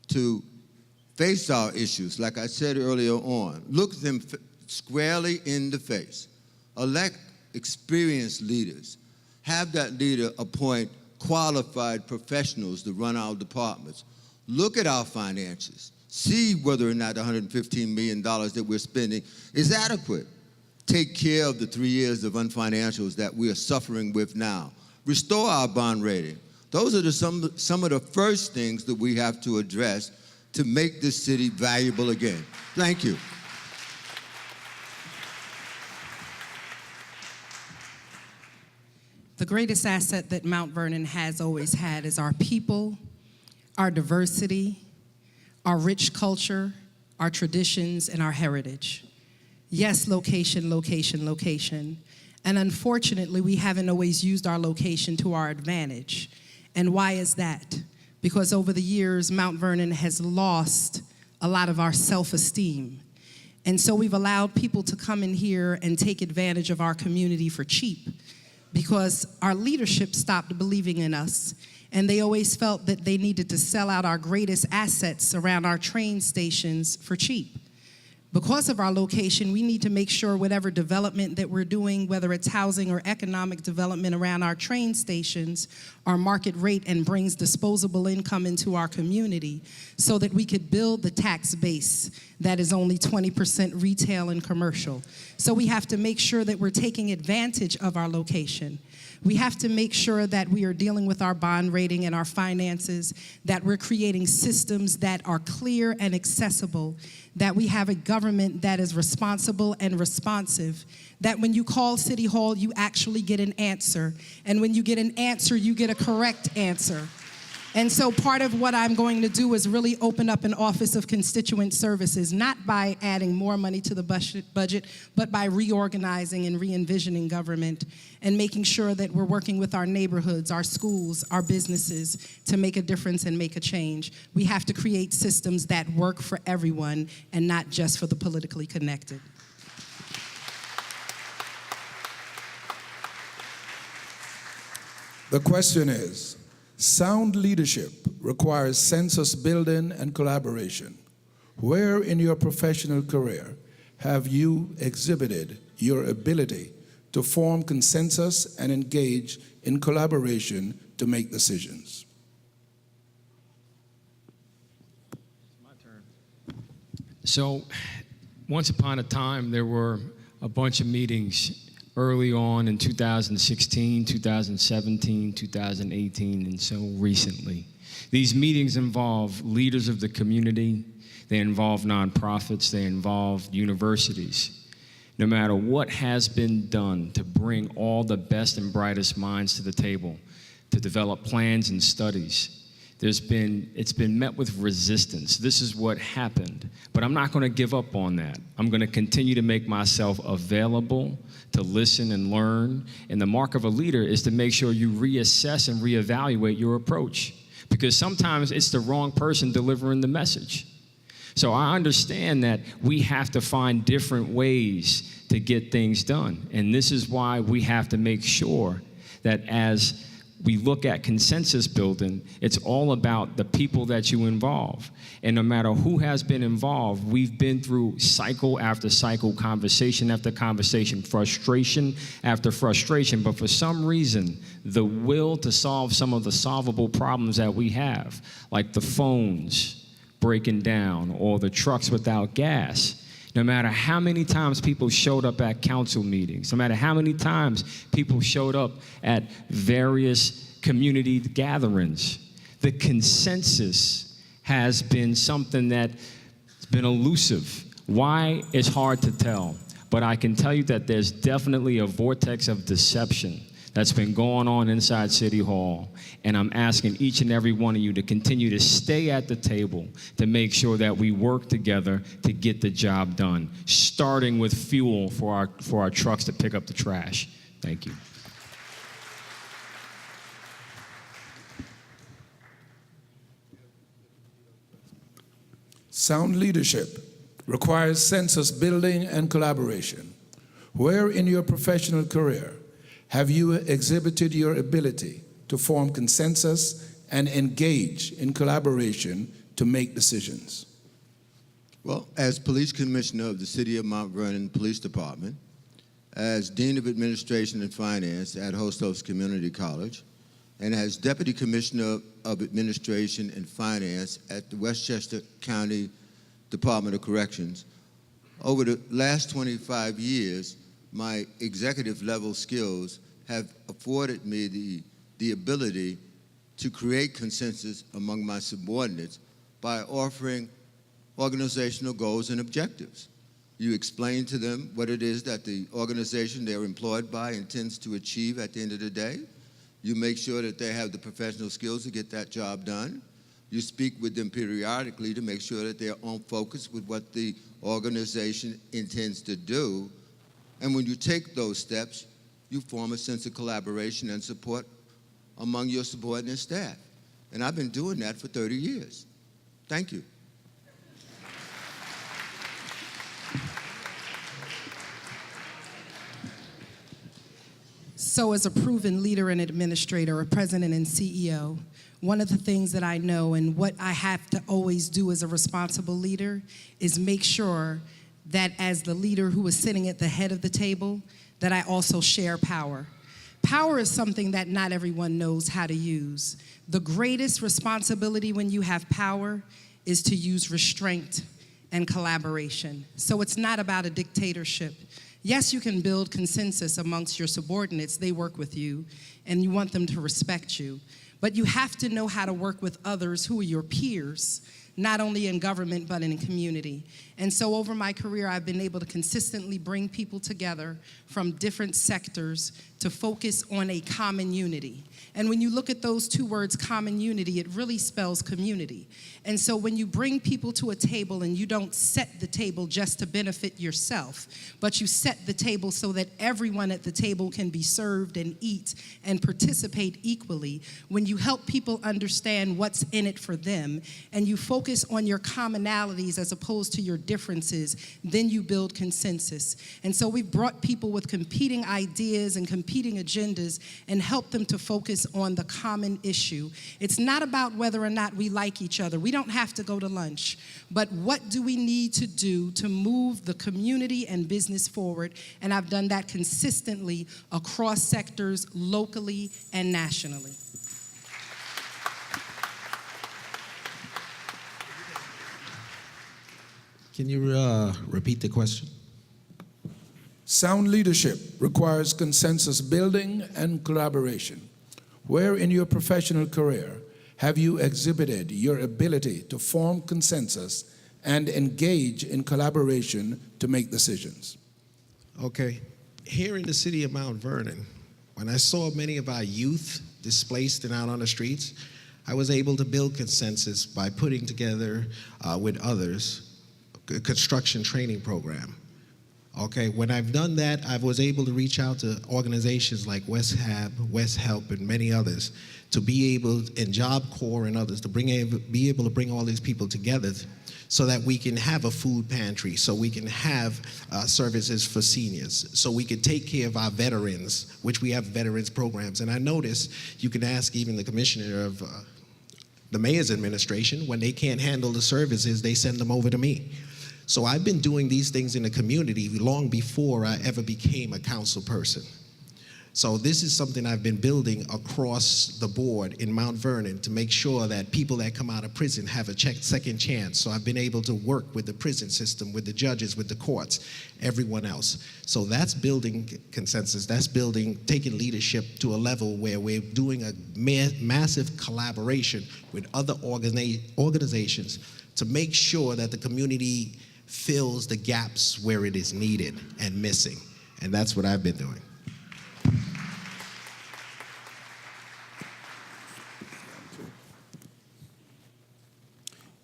To face our issues, like I said earlier on. Look them squarely in the face. Elect experienced leaders. Have that leader appoint qualified professionals to run our departments. Look at our finances. See whether or not the $115 million that we're spending is adequate. Take care of the 3 years of unfinancials that we are suffering with now. Restore our bond rating. Those are some of the first things that we have to address to make this city valuable again. Thank you. The greatest asset that Mount Vernon has always had is our people, our diversity, our rich culture, our traditions, and our heritage. Yes, location, location, location. And unfortunately, we haven't always used our location to our advantage. And why is that? Because over the years, Mount Vernon has lost a lot of our self-esteem. And so we've allowed people to come in here and take advantage of our community for cheap, because our leadership stopped believing in us, and they always felt that they needed to sell out our greatest assets around our train stations for cheap. Because of our location, we need to make sure whatever development that we're doing, whether it's housing or economic development around our train stations, are market rate and brings disposable income into our community so that we could build the tax base that is only 20% retail and commercial. So we have to make sure that we're taking advantage of our location. We have to make sure that we are dealing with our bond rating and our finances, that we're creating systems that are clear and accessible, that we have a government that is responsible and responsive, that when you call City Hall, you actually get an answer. And when you get an answer, you get a correct answer. And so part of what I'm going to do is really open up an Office of Constituent Services, not by adding more money to the budget, but by reorganizing and re-envisioning government and making sure that we're working with our neighborhoods, our schools, our businesses to make a difference and make a change. We have to create systems that work for everyone and not just for the politically connected. The question is, sound leadership requires census building and collaboration. Where in your professional career have you exhibited your ability to form consensus and engage in collaboration to make decisions? So, once upon a time, there were a bunch of meetings early on in 2016, 2017, 2018, and so recently. These meetings involve leaders of the community, they involve nonprofits, they involve universities. No matter what has been done to bring all the best and brightest minds to the table, to develop plans and studies, it's been met with resistance. This is what happened. But I'm not going to give up on that. I'm going to continue to make myself available to listen and learn. And the mark of a leader is to make sure you reassess and reevaluate your approach, because sometimes it's the wrong person delivering the message. So I understand that we have to find different ways to get things done. And this is why we have to make sure that as we look at consensus building, it's all about the people that you involve. And no matter who has been involved, we've been through cycle after cycle, conversation after conversation, frustration after frustration. But for some reason, the will to solve some of the solvable problems that we have, like the phones breaking down or the trucks without gas, no matter how many times people showed up at council meetings, no matter how many times people showed up at various community gatherings, the consensus has been something that's been elusive. Why? It's hard to tell. But I can tell you that there's definitely a vortex of deception that's been going on inside City Hall. And I'm asking each and every one of you to continue to stay at the table to make sure that we work together to get the job done, starting with fuel for our trucks to pick up the trash. Thank you. Sound leadership requires census building and collaboration. Where in your professional career have you exhibited your ability to form consensus and engage in collaboration to make decisions? Well, as Police Commissioner of the City of Mount Vernon Police Department, as Dean of Administration and Finance at Host Oaks Community College, and as Deputy Commissioner of Administration and Finance at the Westchester County Department of Corrections, over the last 25 years, my executive level skills have afforded me the ability to create consensus among my subordinates by offering organizational goals and objectives. You explain to them what it is that the organization they're employed by intends to achieve at the end of the day. You make sure that they have the professional skills to get that job done. You speak with them periodically to make sure that they're on focus with what the organization intends to do. And when you take those steps, you form a sense of collaboration and support among your subordinate staff. And I've been doing that for 30 years. Thank you. So as a proven leader and administrator, a president and CEO, one of the things that I know and what I have to always do as a responsible leader is make sure that as the leader who is sitting at the head of the table, that I also share power. Power is something that not everyone knows how to use. The greatest responsibility when you have power is to use restraint and collaboration. So it's not about a dictatorship. Yes, you can build consensus amongst your subordinates. They work with you, and you want them to respect you. But you have to know how to work with others who are your peers, not only in government, but in community. And so over my career, I've been able to consistently bring people together from different sectors to focus on a common unity. And when you look at those two words, common unity, it really spells community. And so when you bring people to a table and you don't set the table just to benefit yourself, but you set the table so that everyone at the table can be served and eat and participate equally, when you help people understand what's in it for them and you focus on your commonalities as opposed to your differences, then you build consensus. And so we've brought people with competing ideas and competing agendas and helped them to focus on the common issue. It's not about whether or not we like each other. We don't have to go to lunch. But what do we need to do to move the community and business forward? And I've done that consistently across sectors, locally and nationally. Can you repeat the question? Sound leadership requires consensus building and collaboration. Where in your professional career have you exhibited your ability to form consensus and engage in collaboration to make decisions? Okay. Here in the city of Mount Vernon, when I saw many of our youth displaced and out on the streets, I was able to build consensus by putting together with others a construction training program. Okay, when I've done that, I was able to reach out to organizations like West Hab, West Help, and many others to be able, and Job Corps and others, to be able to bring all these people together so that we can have a food pantry, so we can have services for seniors, so we can take care of our veterans, which we have veterans programs. And I noticed you can ask even the commissioner of the mayor's administration, when they can't handle the services, they send them over to me. So I've been doing these things in the community long before I ever became a council person. So this is something I've been building across the board in Mount Vernon to make sure that people that come out of prison have a second chance. So I've been able to work with the prison system, with the judges, with the courts, everyone else. So that's building consensus, that's building, taking leadership to a level where we're doing a massive collaboration with other organizations to make sure that the community fills the gaps where it is needed and missing. And that's what I've been doing.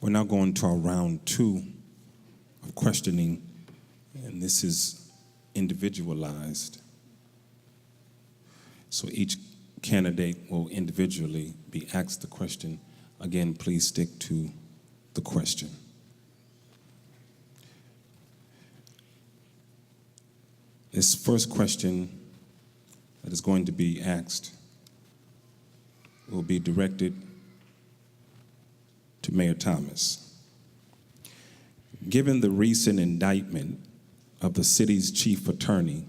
We're now going to our round 2 of questioning, and this is individualized. So each candidate will individually be asked the question. Again, please stick to the question. This first question that is going to be asked will be directed to Mayor Thomas. Given the recent indictment of the city's chief attorney,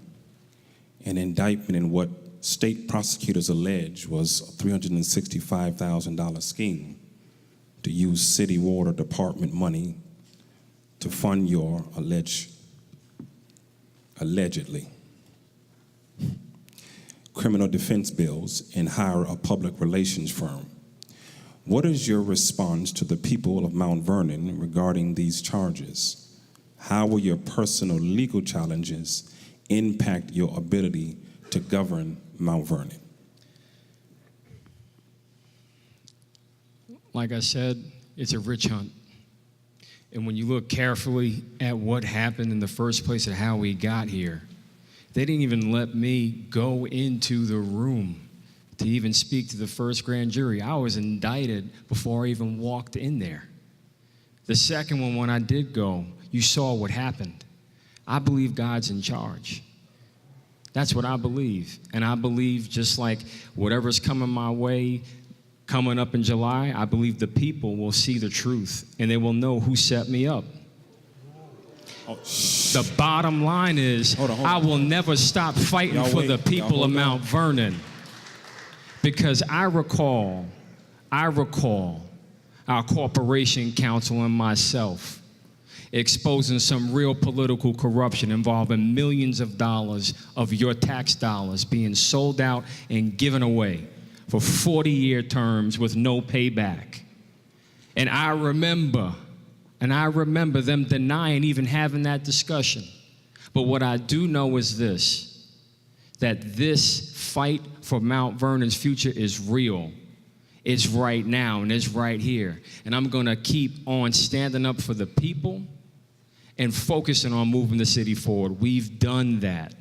an indictment in what state prosecutors allege was a $365,000 scheme to use city water department money to fund your allegedly criminal defense bills and hire a public relations firm. What is your response to the people of Mount Vernon regarding these charges? How will your personal legal challenges impact your ability to govern Mount Vernon? Like I said, it's a witch hunt. And when you look carefully at what happened in the first place and how we got here, they didn't even let me go into the room to even speak to the first grand jury. I was indicted before I even walked in there. The second one, when I did go, you saw what happened. I believe God's in charge. That's what I believe. And I believe just like whatever's coming my way, coming up in July, I believe the people will see the truth and they will know who set me up. The bottom line is, I will never stop fighting for the people of Mount Vernon. Because I recall our corporation counsel and myself exposing some real political corruption involving millions of dollars of your tax dollars being sold out and given away for 40-year terms with no payback. And I remember them denying even having that discussion. But what I do know is this, that this fight for Mount Vernon's future is real. It's right now, and it's right here. And I'm gonna keep on standing up for the people and focusing on moving the city forward. We've done that.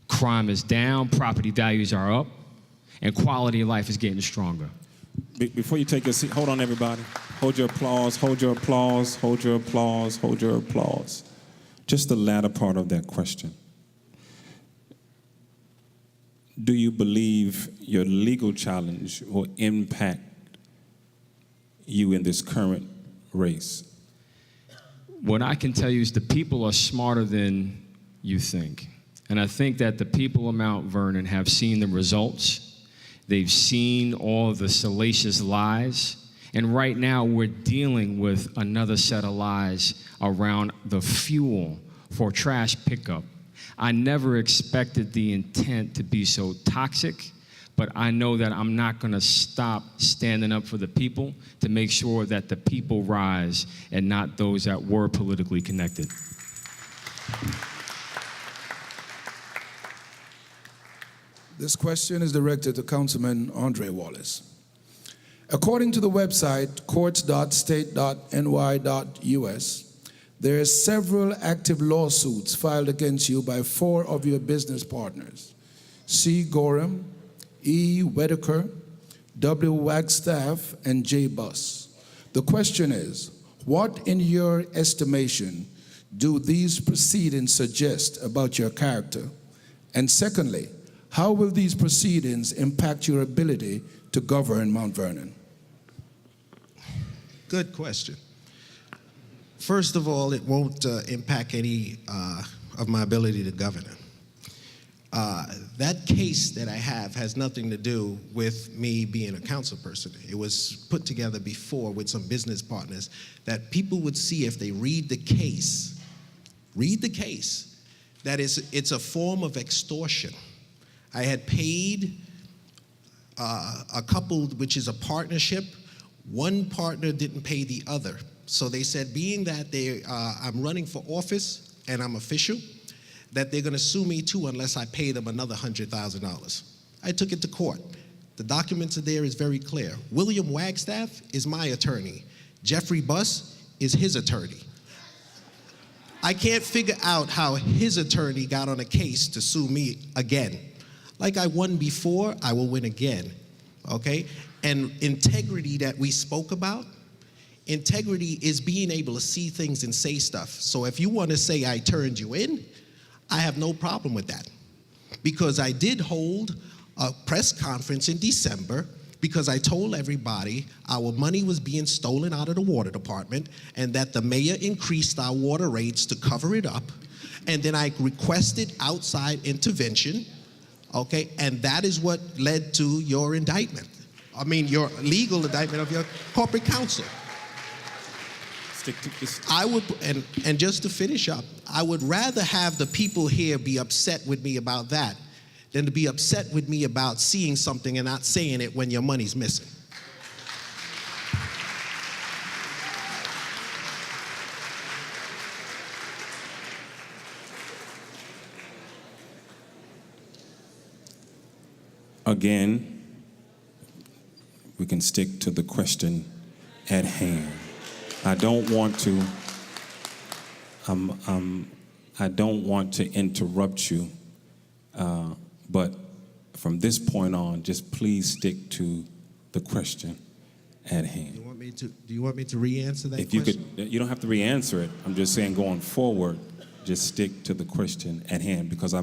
Crime is down, property values are up, and quality of life is getting stronger. Before you take a seat, hold on, everybody. Hold your applause, hold your applause, hold your applause, hold your applause. Just the latter part of that question. Do you believe your legal challenge will impact you in this current race? What I can tell you is the people are smarter than you think. And I think that the people of Mount Vernon have seen the results. They've seen all the salacious lies. And right now we're dealing with another set of lies around the fuel for trash pickup. I never expected the intent to be so toxic, but I know that I'm not gonna stop standing up for the people to make sure that the people rise and not those that were politically connected. This question is directed to Councilman Andre Wallace. According to the website courts.state.ny.us, there are several active lawsuits filed against you by 4 of your business partners: C. Gorham, E. Whitaker, W. Wagstaff, and J. Buss. The question is, what in your estimation do these proceedings suggest about your character? And secondly, how will these proceedings impact your ability to govern Mount Vernon? Good question. First of all, it won't impact any of my ability to govern. That case that I have has nothing to do with me being a council person. It was put together before with some business partners that people would see if they read the case, that it's a form of extortion. I had paid a couple, which is a partnership. One partner didn't pay the other. So they said, being that I'm running for office and I'm official, that they're gonna sue me too unless I pay them another $100,000. I took it to court. The documents are there, is very clear. William Wagstaff is my attorney. Jeffrey Buss is his attorney. I can't figure out how his attorney got on a case to sue me again. Like I won before, I will win again, okay? And integrity that we spoke about, integrity is being able to see things and say stuff. So if you want to say I turned you in, I have no problem with that. Because I did hold a press conference in December because I told everybody our money was being stolen out of the water department and that the mayor increased our water rates to cover it up. And then I requested outside intervention, okay? And that is what led to your indictment. I mean, your legal indictment of your corporate counsel. Stick to this. I would, and just to finish up, I would rather have the people here be upset with me about that than to be upset with me about seeing something and not saying it when your money's missing. Again, we can stick to the question at hand. I don't want to interrupt you, but from this point on, just please stick to the question at hand. Do you want me to re-answer that If you question? could, you don't have to re-answer it. I'm just saying going forward, just stick to the question at hand, because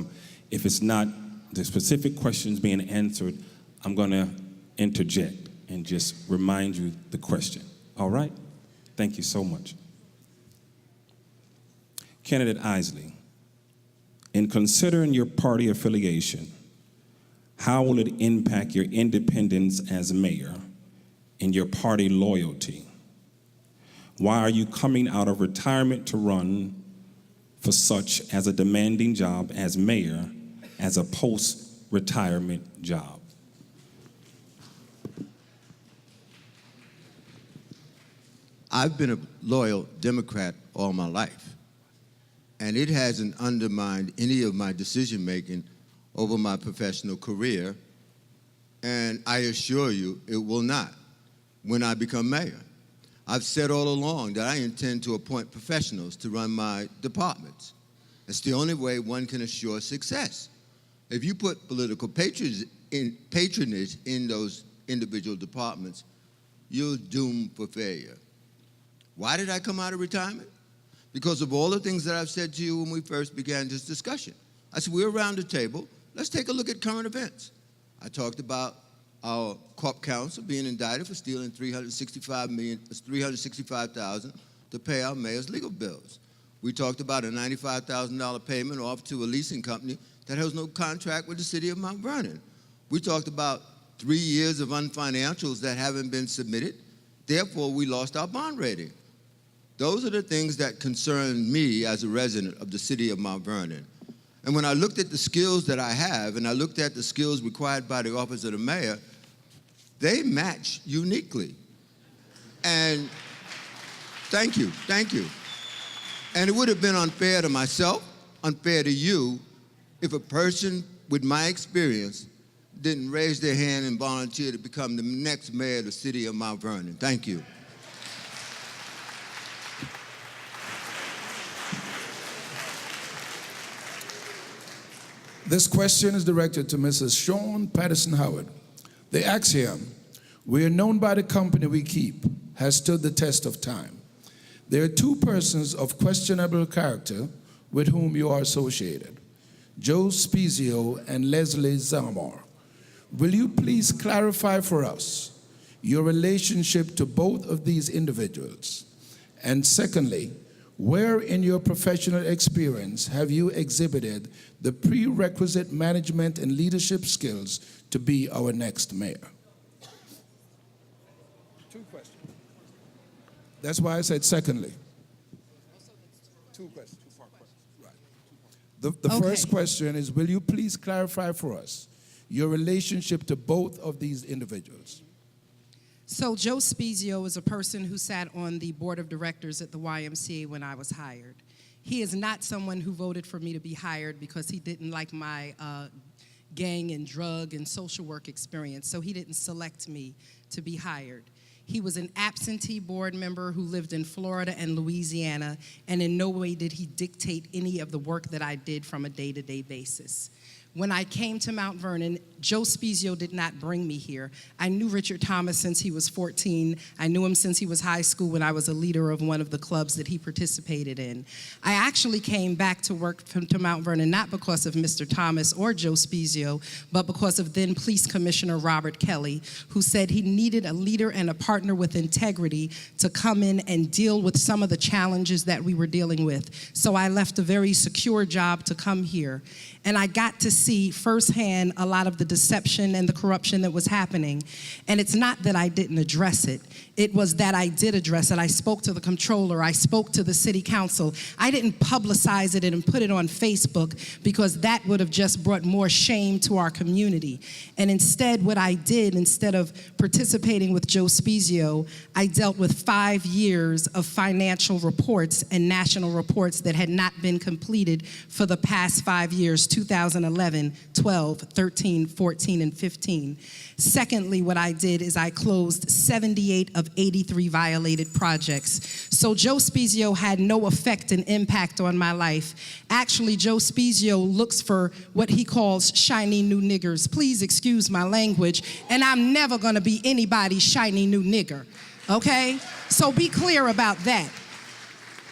if it's not the specific questions being answered, I'm going to interject and just remind you the question. All right? Thank you so much. Candidate Isley, in considering your party affiliation, how will it impact your independence as mayor and your party loyalty? Why are you coming out of retirement to run for such as a demanding job as mayor, as a post-retirement job? I've been a loyal Democrat all my life, and it hasn't undermined any of my decision making over my professional career, and I assure you it will not when I become mayor. I've said all along that I intend to appoint professionals to run my departments. It's the only way one can assure success. If you put political patronage in those individual departments, you're doomed for failure. Why did I come out of retirement? Because of all the things that I've said to you when we first began this discussion. I said, we're around the table. Let's take a look at current events. I talked about our corp counsel being indicted for stealing $365,000 to pay our mayor's legal bills. We talked about a $95,000 payment off to a leasing company that has no contract with the city of Mount Vernon. We talked about 3 years of unfinancials that haven't been submitted. Therefore, we lost our bond rating. Those are the things that concern me as a resident of the city of Mount Vernon. And when I looked at the skills that I have, and I looked at the skills required by the office of the mayor, they match uniquely. And thank you. And it would have been unfair to myself, unfair to you, if a person with my experience didn't raise their hand and volunteer to become the next mayor of the city of Mount Vernon. Thank you. This question is directed to Mrs. Sean Patterson Howard. The axiom, "We are known by the company we keep," has stood the test of time. There are two persons of questionable character with whom you are associated, Joe Spezio and Leslie Zamor. Will you please clarify for us your relationship to both of these individuals? And secondly, where in your professional experience have you exhibited the prerequisite management and leadership skills to be our next mayor? Two questions. That's why I said secondly. Two questions. Right. The first question is, will you please clarify for us your relationship to both of these individuals? So Joe Spezio is a person who sat on the board of directors at the YMCA when I was hired. He is not someone who voted for me to be hired because he didn't like my gang and drug and social work experience, so he didn't select me to be hired. He was an absentee board member who lived in Florida and Louisiana, and in no way did he dictate any of the work that I did from a day-to-day basis. When I came to Mount Vernon, Joe Spezio did not bring me here. I knew Richard Thomas since he was 14. I knew him since he was high school when I was a leader of one of the clubs that he participated in. I actually came back to work to Mount Vernon not because of Mr. Thomas or Joe Spezio, but because of then Police Commissioner Robert Kelly, who said he needed a leader and a partner with integrity to come in and deal with some of the challenges that we were dealing with. So I left a very secure job to come here. And I got to see firsthand a lot of the deception and the corruption that was happening. And it's not that I didn't address it. It was that I did address it. I spoke to the comptroller. I spoke to the city council. I didn't publicize it and put it on Facebook because that would have just brought more shame to our community. And instead, what I did, instead of participating with Joe Spezio, I dealt with 5 years of financial reports and national reports that had not been completed for the past 5 years, 2011, 12, 13, 14, and 15. Secondly, what I did is I closed 78 of 83 violated projects. So Joe Spezio had no effect and impact on my life. Actually, Joe Spezio looks for what he calls shiny new niggers. Please excuse my language, and I'm never gonna be anybody's shiny new nigger, okay? So be clear about that.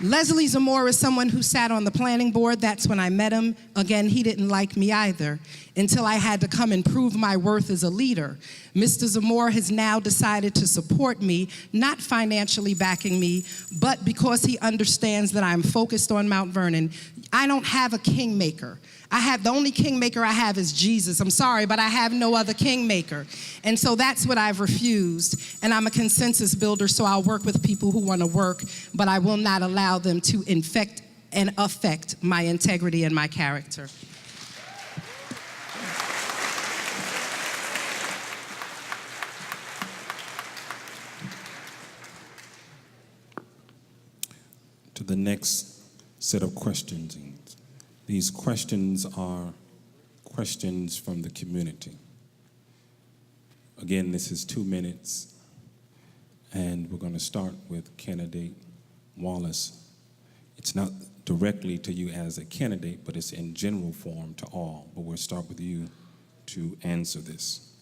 Leslie Zamora is someone who sat on the planning board. That's when I met him. Again, he didn't like me either until I had to come and prove my worth as a leader. Mr. Zamora has now decided to support me, not financially backing me, but because he understands that I'm focused on Mount Vernon. I don't have a kingmaker. The only kingmaker I have is Jesus. I'm sorry, but I have no other kingmaker. And so that's what I've refused. And I'm a consensus builder, so I'll work with people who want to work, but I will not allow them to infect and affect my integrity and my character. To the next set of questions. These questions are questions from the community. Again, this is 2 minutes, and we're going to start with candidate Wallace. It's not directly to you as a candidate, but it's in general form to all. But we'll start with you to answer this.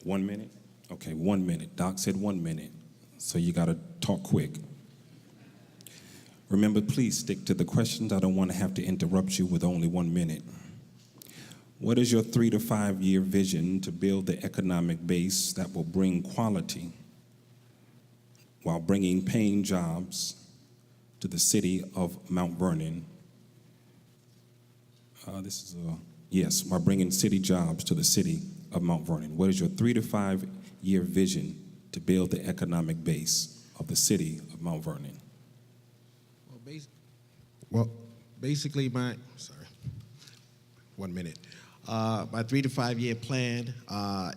1 minute? Okay, 1 minute. Doc said 1 minute, so you got to talk quick. Remember, please stick to the questions. I don't want to have to interrupt you with only 1 minute. What is your 3 to 5 year vision to build the economic base that will bring quality while bringing paying jobs to the city of Mount Vernon? While bringing city jobs to the city of Mount Vernon. What is your 3 to 5 year vision to build the economic base of the city of Mount Vernon? Well, basically, 1 minute. My 3 to 5 year plan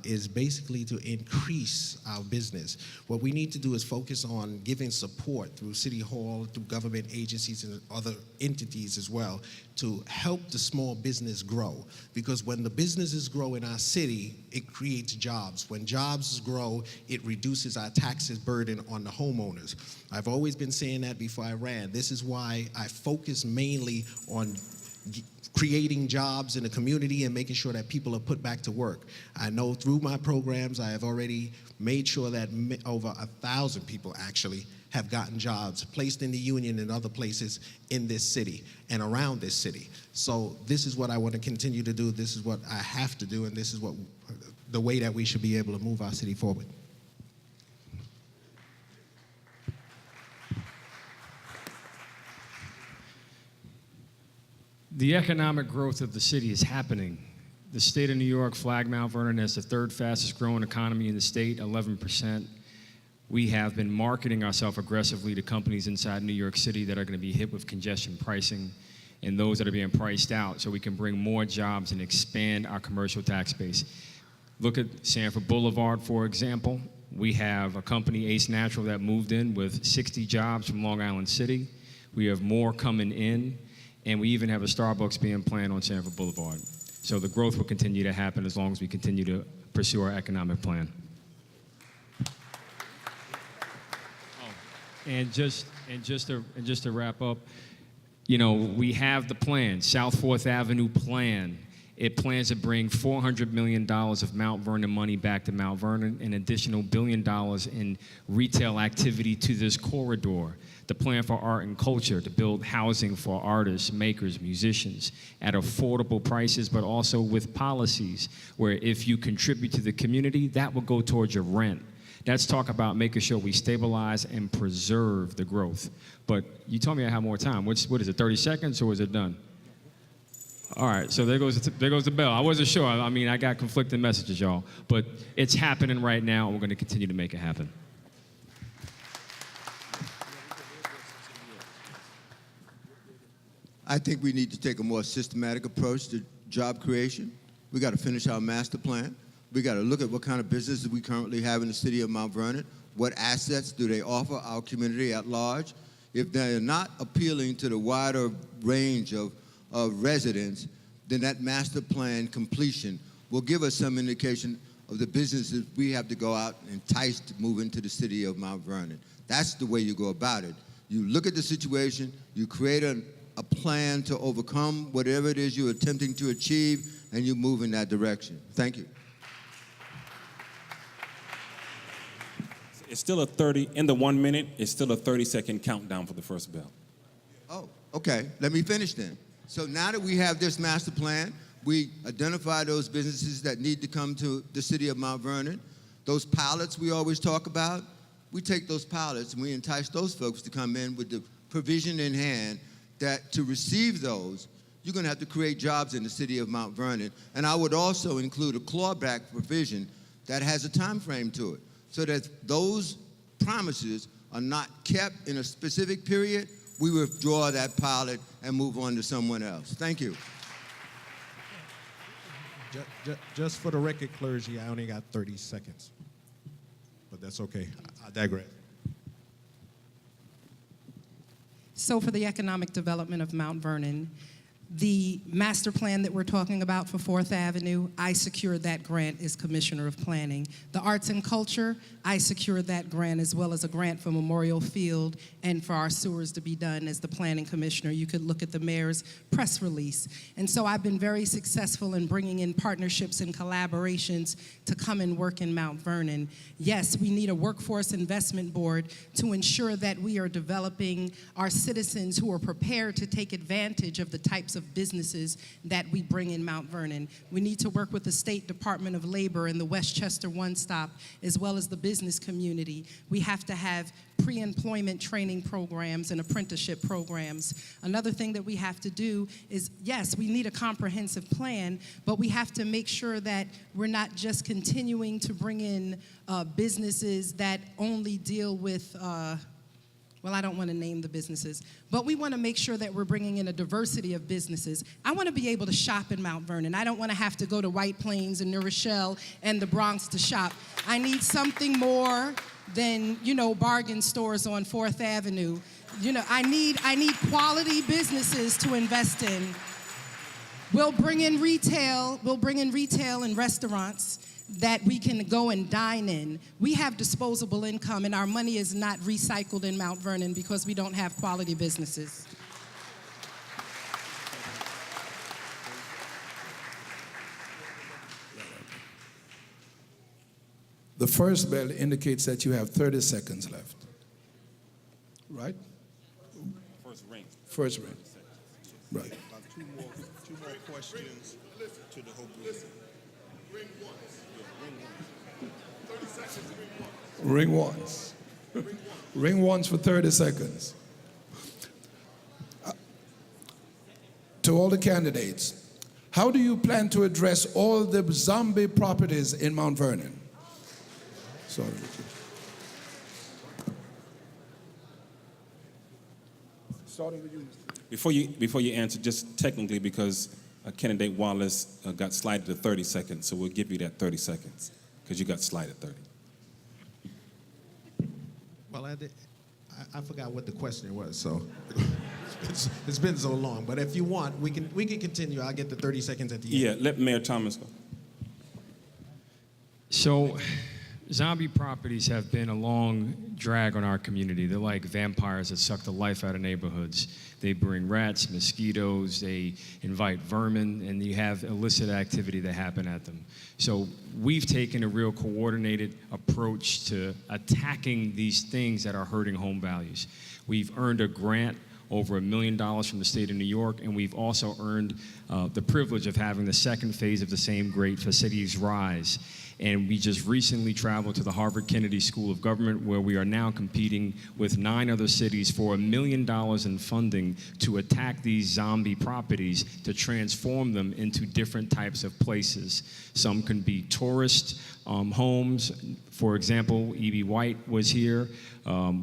is basically to increase our business. What we need to do is focus on giving support through City Hall, through government agencies and other entities as well, to help the small business grow. Because when the businesses grow in our city, it creates jobs. When jobs grow, it reduces our taxes burden on the homeowners. I've always been saying that before I ran. This is why I focus mainly on creating jobs in the community and making sure that people are put back to work. I know through my programs, I have already made sure that over 1,000 people actually have gotten jobs placed in the union and other places in this city and around this city. So this is what I want to continue to do. This is what I have to do, and this is what the way that we should be able to move our city forward. The economic growth of the city is happening. The state of New York flagged Mount Vernon as the 3rd fastest growing economy in the state, 11%. We have been marketing ourselves aggressively to companies inside New York City that are going to be hit with congestion pricing and those that are being priced out so we can bring more jobs and expand our commercial tax base. Look at Sanford Boulevard, for example. We have a company, Ace Natural, that moved in with 60 jobs from Long Island City. We have more coming in, and we even have a Starbucks being planned on Sanford Boulevard. So the growth will continue to happen as long as we continue to pursue our economic plan. And just to wrap up, you know, we have the plan, South 4th Avenue plan. It plans to bring $400 million of Mount Vernon money back to Mount Vernon, an additional $1 billion in retail activity to this corridor. The plan for art and culture to build housing for artists, makers, musicians at affordable prices, but also with policies where if you contribute to the community, that will go towards your rent. That's talk about making sure we stabilize and preserve the growth. But you told me I have more time. What is it, 30 seconds, or is it done? All right, so there goes the bell. I wasn't sure. I mean, I got conflicting messages, y'all. But it's happening right now, and we're going to continue to make it happen. I think we need to take a more systematic approach to job creation. We got to finish our master plan. We got to look at what kind of businesses we currently have in the city of Mount Vernon. What assets do they offer our community at large? If they're not appealing to the wider range of residents, then that master plan completion will give us some indication of the businesses we have to go out and entice to move into the city of Mount Vernon. That's the way you go about it. You look at the situation, you create a plan to overcome whatever it is you're attempting to achieve, and you move in that direction. Thank you. It's still a 30, in the 1 minute, it's still a 30-second countdown for the first bell. Oh, okay. Let me finish then. So now that we have this master plan, we identify those businesses that need to come to the city of Mount Vernon. Those pilots we always talk about, we take those pilots and we entice those folks to come in with the provision in hand that to receive those, you're going to have to create jobs in the city of Mount Vernon. And I would also include a clawback provision that has a time frame to it, so that those promises are not kept in a specific period. We withdraw that pilot and move on to someone else. Thank you. Just for the record, clergy, I only got 30 seconds. But that's okay. I digress. So for the economic development of Mount Vernon, the master plan that we're talking about for 4th Avenue, I secured that grant as Commissioner of Planning. The arts and culture, I secured that grant as well as a grant for Memorial Field and for our sewers to be done as the Planning Commissioner. You could look at the mayor's press release. And so I've been very successful in bringing in partnerships and collaborations to come and work in Mount Vernon. Yes, we need a workforce investment board to ensure that we are developing our citizens who are prepared to take advantage of the types of businesses that we bring in Mount Vernon. We need to work with the State Department of Labor and the Westchester One Stop, as well as the business community. We have to have pre-employment training programs and apprenticeship programs. Another thing that we have to do is, yes, we need a comprehensive plan, but we have to make sure that we're not just continuing to bring in businesses that only deal with well, I don't want to name the businesses, but we want to make sure that we're bringing in a diversity of businesses. I want to be able to shop in Mount Vernon. I don't want to have to go to White Plains and New Rochelle and the Bronx to shop. I need something more than, bargain stores on 4th Avenue. I need quality businesses to invest in. We'll bring in retail and restaurants that we can go and dine in. We have disposable income, and our money is not recycled in Mount Vernon because we don't have quality businesses. The first bell indicates that you have 30 seconds left. Right? First ring. First ring. Right. Two more questions to the whole group. Ring once. Ring once for 30 seconds. To all the candidates, how do you plan to address all the zombie properties in Mount Vernon? Sorry. Starting with you. Before you answer, just technically, because candidate Wallace got slided to 30 seconds, so we'll give you that 30 seconds because you got slided 30. Well, I forgot what the question was, so it's been so long. But if you want, we can continue. I'll get the 30 seconds at the end. Yeah, let Mayor Thomas go. So, zombie properties have been a long drag on our community. They're like vampires that suck the life out of neighborhoods. They bring rats, mosquitoes, they invite vermin, and you have illicit activity that happen at them. So we've taken a real coordinated approach to attacking these things that are hurting home values. We've earned a grant over $1 million from the state of New York, and we've also earned the privilege of having the second phase of the same great for Cities Rise. And we just recently traveled to the Harvard Kennedy School of Government, where we are now competing with 9 other cities for $1 million in funding to attack these zombie properties, to transform them into different types of places. Some can be tourist homes. For example, E.B. White was here.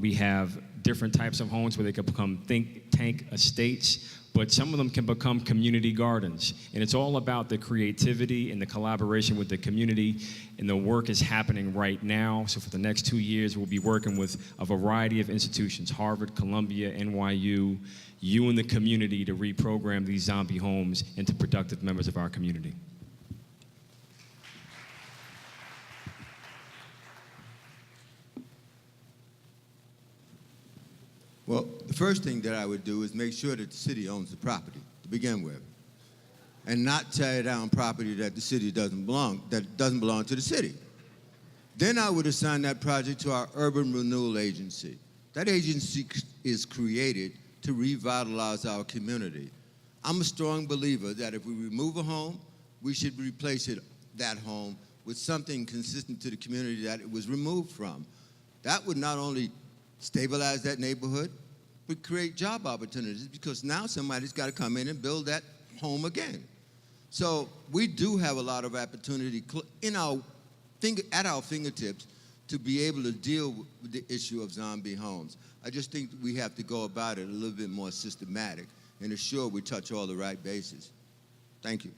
We have different types of homes where they could become think tank estates, but some of them can become community gardens. And it's all about the creativity and the collaboration with the community, and the work is happening right now. So for the next 2 years, we'll be working with a variety of institutions, Harvard, Columbia, NYU, you and the community, to reprogram these zombie homes into productive members of our community. Well, the first thing that I would do is make sure that the city owns the property to begin with, and not tear down property that the city doesn't belong to the city. Then I would assign that project to our Urban Renewal Agency. That agency is created to revitalize our community. I'm a strong believer that if we remove a home, we should replace that home with something consistent to the community that it was removed from. That would not only stabilize that neighborhood, but create job opportunities, because now somebody's got to come in and build that home again. So we do have a lot of opportunity at our fingertips to be able to deal with the issue of zombie homes. I just think we have to go about it a little bit more systematic and assure we touch all the right bases. Thank you.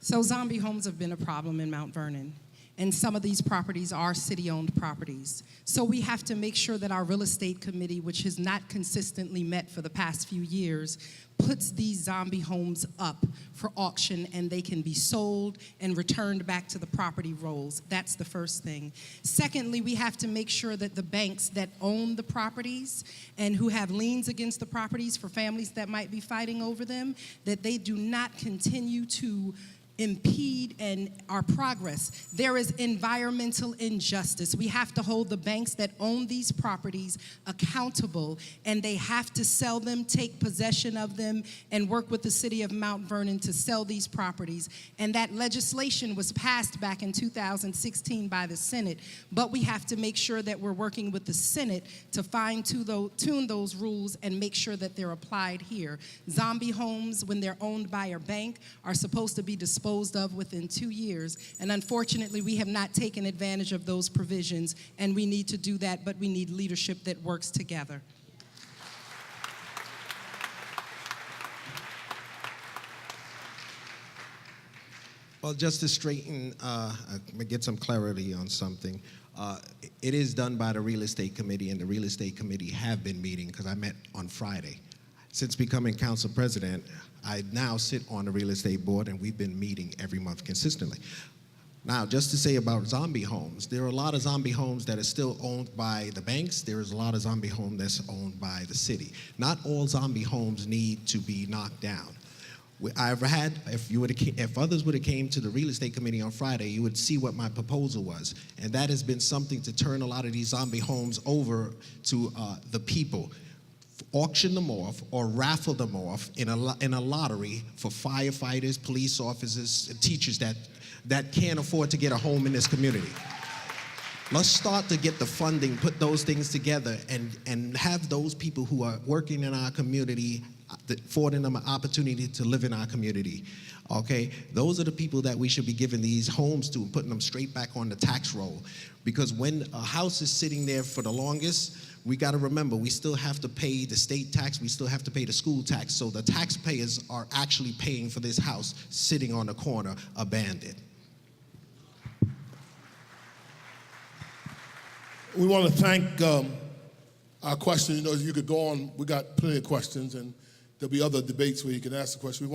So zombie homes have been a problem in Mount Vernon, and some of these properties are city-owned properties. So we have to make sure that our real estate committee, which has not consistently met for the past few years, puts these zombie homes up for auction and they can be sold and returned back to the property rolls. That's the first thing. Secondly, we have to make sure that the banks that own the properties and who have liens against the properties for families that might be fighting over them, that they do not continue to impede our progress. There is environmental injustice. We have to hold the banks that own these properties accountable, and they have to sell them, take possession of them, and work with the city of Mount Vernon to sell these properties. And that legislation was passed back in 2016 by the Senate, but we have to make sure that we're working with the Senate to fine-tune those rules and make sure that they're applied here. Zombie homes, when they're owned by a bank, are supposed to be disposed of within 2 years. And unfortunately, we have not taken advantage of those provisions, and we need to do that, but we need leadership that works together. Well, just to straighten, get some clarity on something. It is done by the Real Estate Committee, and the Real Estate Committee have been meeting, because I met on Friday. Since becoming council president, I now sit on the real estate board, and we've been meeting every month consistently. Now, just to say about zombie homes, there are a lot of zombie homes that are still owned by the banks. There is a lot of zombie homes that's owned by the city. Not all zombie homes need to be knocked down. If others would have came to the real estate committee on Friday, you would see what my proposal was. And that has been something to turn a lot of these zombie homes over to the people. Auction them off or raffle them off in a lottery for firefighters, police officers, and teachers that can't afford to get a home in this community. Let's start to get the funding, put those things together, and have those people who are working in our community, affording them an opportunity to live in our community. Okay, those are the people that we should be giving these homes to and putting them straight back on the tax roll. Because when a house is sitting there for the longest, we got to remember, we still have to pay the state tax, we still have to pay the school tax, so the taxpayers are actually paying for this house sitting on the corner abandoned. We want to thank our question. You know, you could go on. We got plenty of questions, and there'll be other debates where you can ask the question. I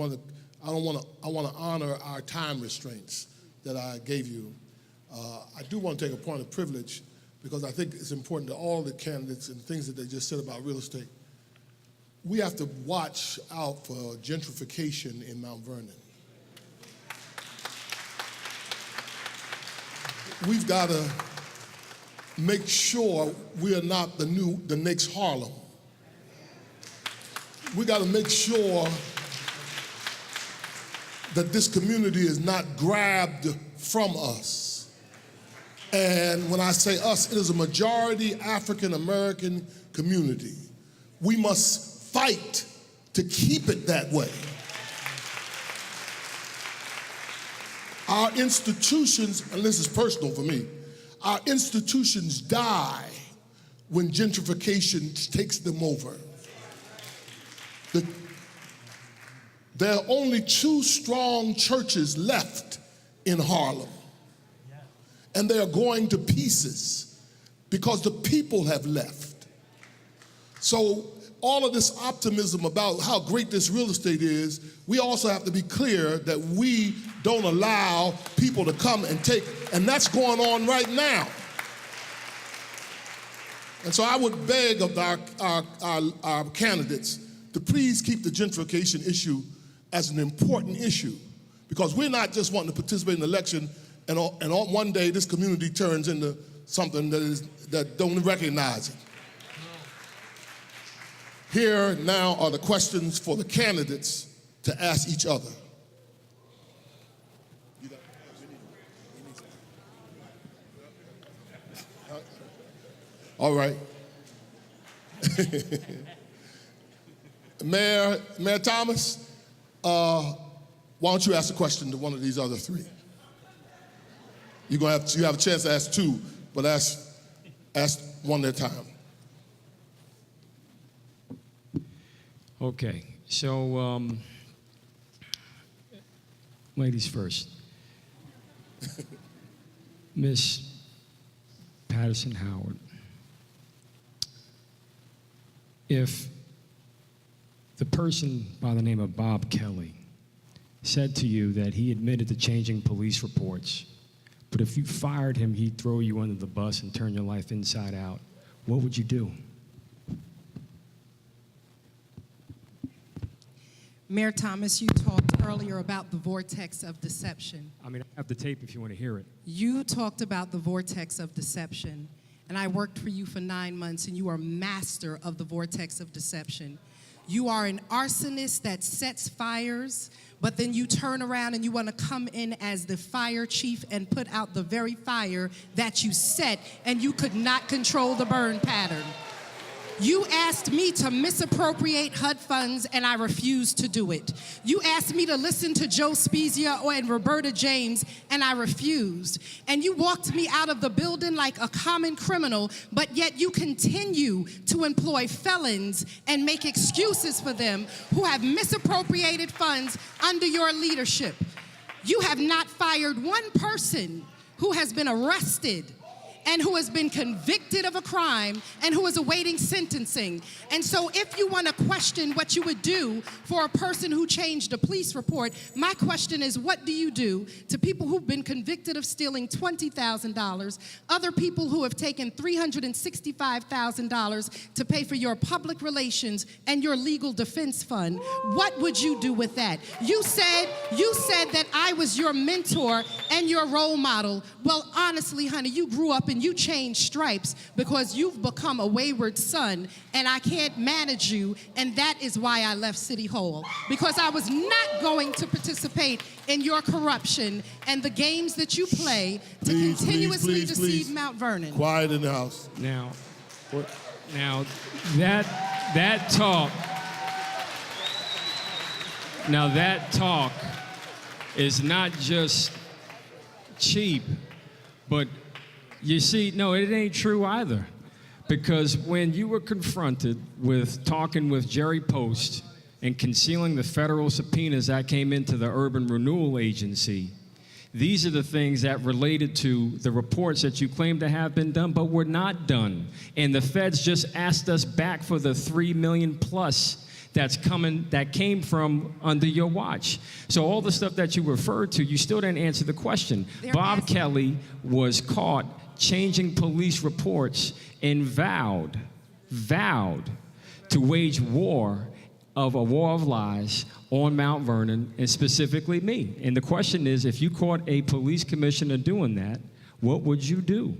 want to honor our time restraints that I gave you. I do want to take a point of privilege, because I think it's important to all the candidates and things that they just said about real estate. We have to watch out for gentrification in Mount Vernon. We've got to make sure we are not the next Harlem. We got to make sure that this community is not grabbed from us. And when I say us, it is a majority African American community. We must fight to keep it that way. Our institutions, and this is personal for me, our institutions die when gentrification takes them over. There are only 2 strong churches left in Harlem. And they are going to pieces because the people have left. So all of this optimism about how great this real estate is, we also have to be clear that we don't allow people to come and take, and that's going on right now. And so I would beg of our candidates to please keep the gentrification issue as an important issue, Because we're not just wanting to participate in the election and on one day this community turns into something that don't recognize it. Here now are the questions for the candidates to ask each other. All right. Mayor Thomas, why don't you ask a question to one of these other three? You have a chance to ask two, but ask one at a time. Okay, so ladies first. Miss Patterson Howard, if the person by the name of Bob Kelly said to you that he admitted to changing police reports, but if you fired him, he'd throw you under the bus and turn your life inside out, what would you do? Mayor Thomas, you talked earlier about the vortex of deception. I mean, I have the tape if you want to hear it. You talked about the vortex of deception, and I worked for you for 9 months, and you are master of the vortex of deception. You are an arsonist that sets fires, but then you turn around and you want to come in as the fire chief and put out the very fire that you set, and you could not control the burn pattern. You asked me to misappropriate HUD funds, and I refused to do it. You asked me to listen to Joe Spezia and Roberta James, and I refused. And you walked me out of the building like a common criminal, but yet you continue to employ felons and make excuses for them who have misappropriated funds under your leadership. You have not fired one person who has been arrested and who has been convicted of a crime and who is awaiting sentencing. And so if you want to question what you would do for a person who changed a police report, my question is, what do you do to people who've been convicted of stealing $20,000, other people who have taken $365,000 to pay for your public relations and your legal defense fund? What would you do with that? You said that I was your mentor and your role model. Well, honestly, honey, you grew up and you changed stripes because you've become a wayward son, and I can't manage you, and that is why I left City Hall, because I was not going to participate in your corruption and the games that you play to continuously deceive Mount Vernon. Quiet in the house. Now that talk is not just cheap, but you see, no, it ain't true either. Because when you were confronted with talking with Jerry Post and concealing the federal subpoenas that came into the Urban Renewal Agency, these are the things that related to the reports that you claim to have been done, but were not done. And the feds just asked us back for the $3 million plus that came from under your watch. So all the stuff that you referred to, you still didn't answer the question. Bob Kelly was caught changing police reports and vowed to wage a war of lies on Mount Vernon, and specifically me. And the question is, if you caught a police commissioner doing that, what would you do?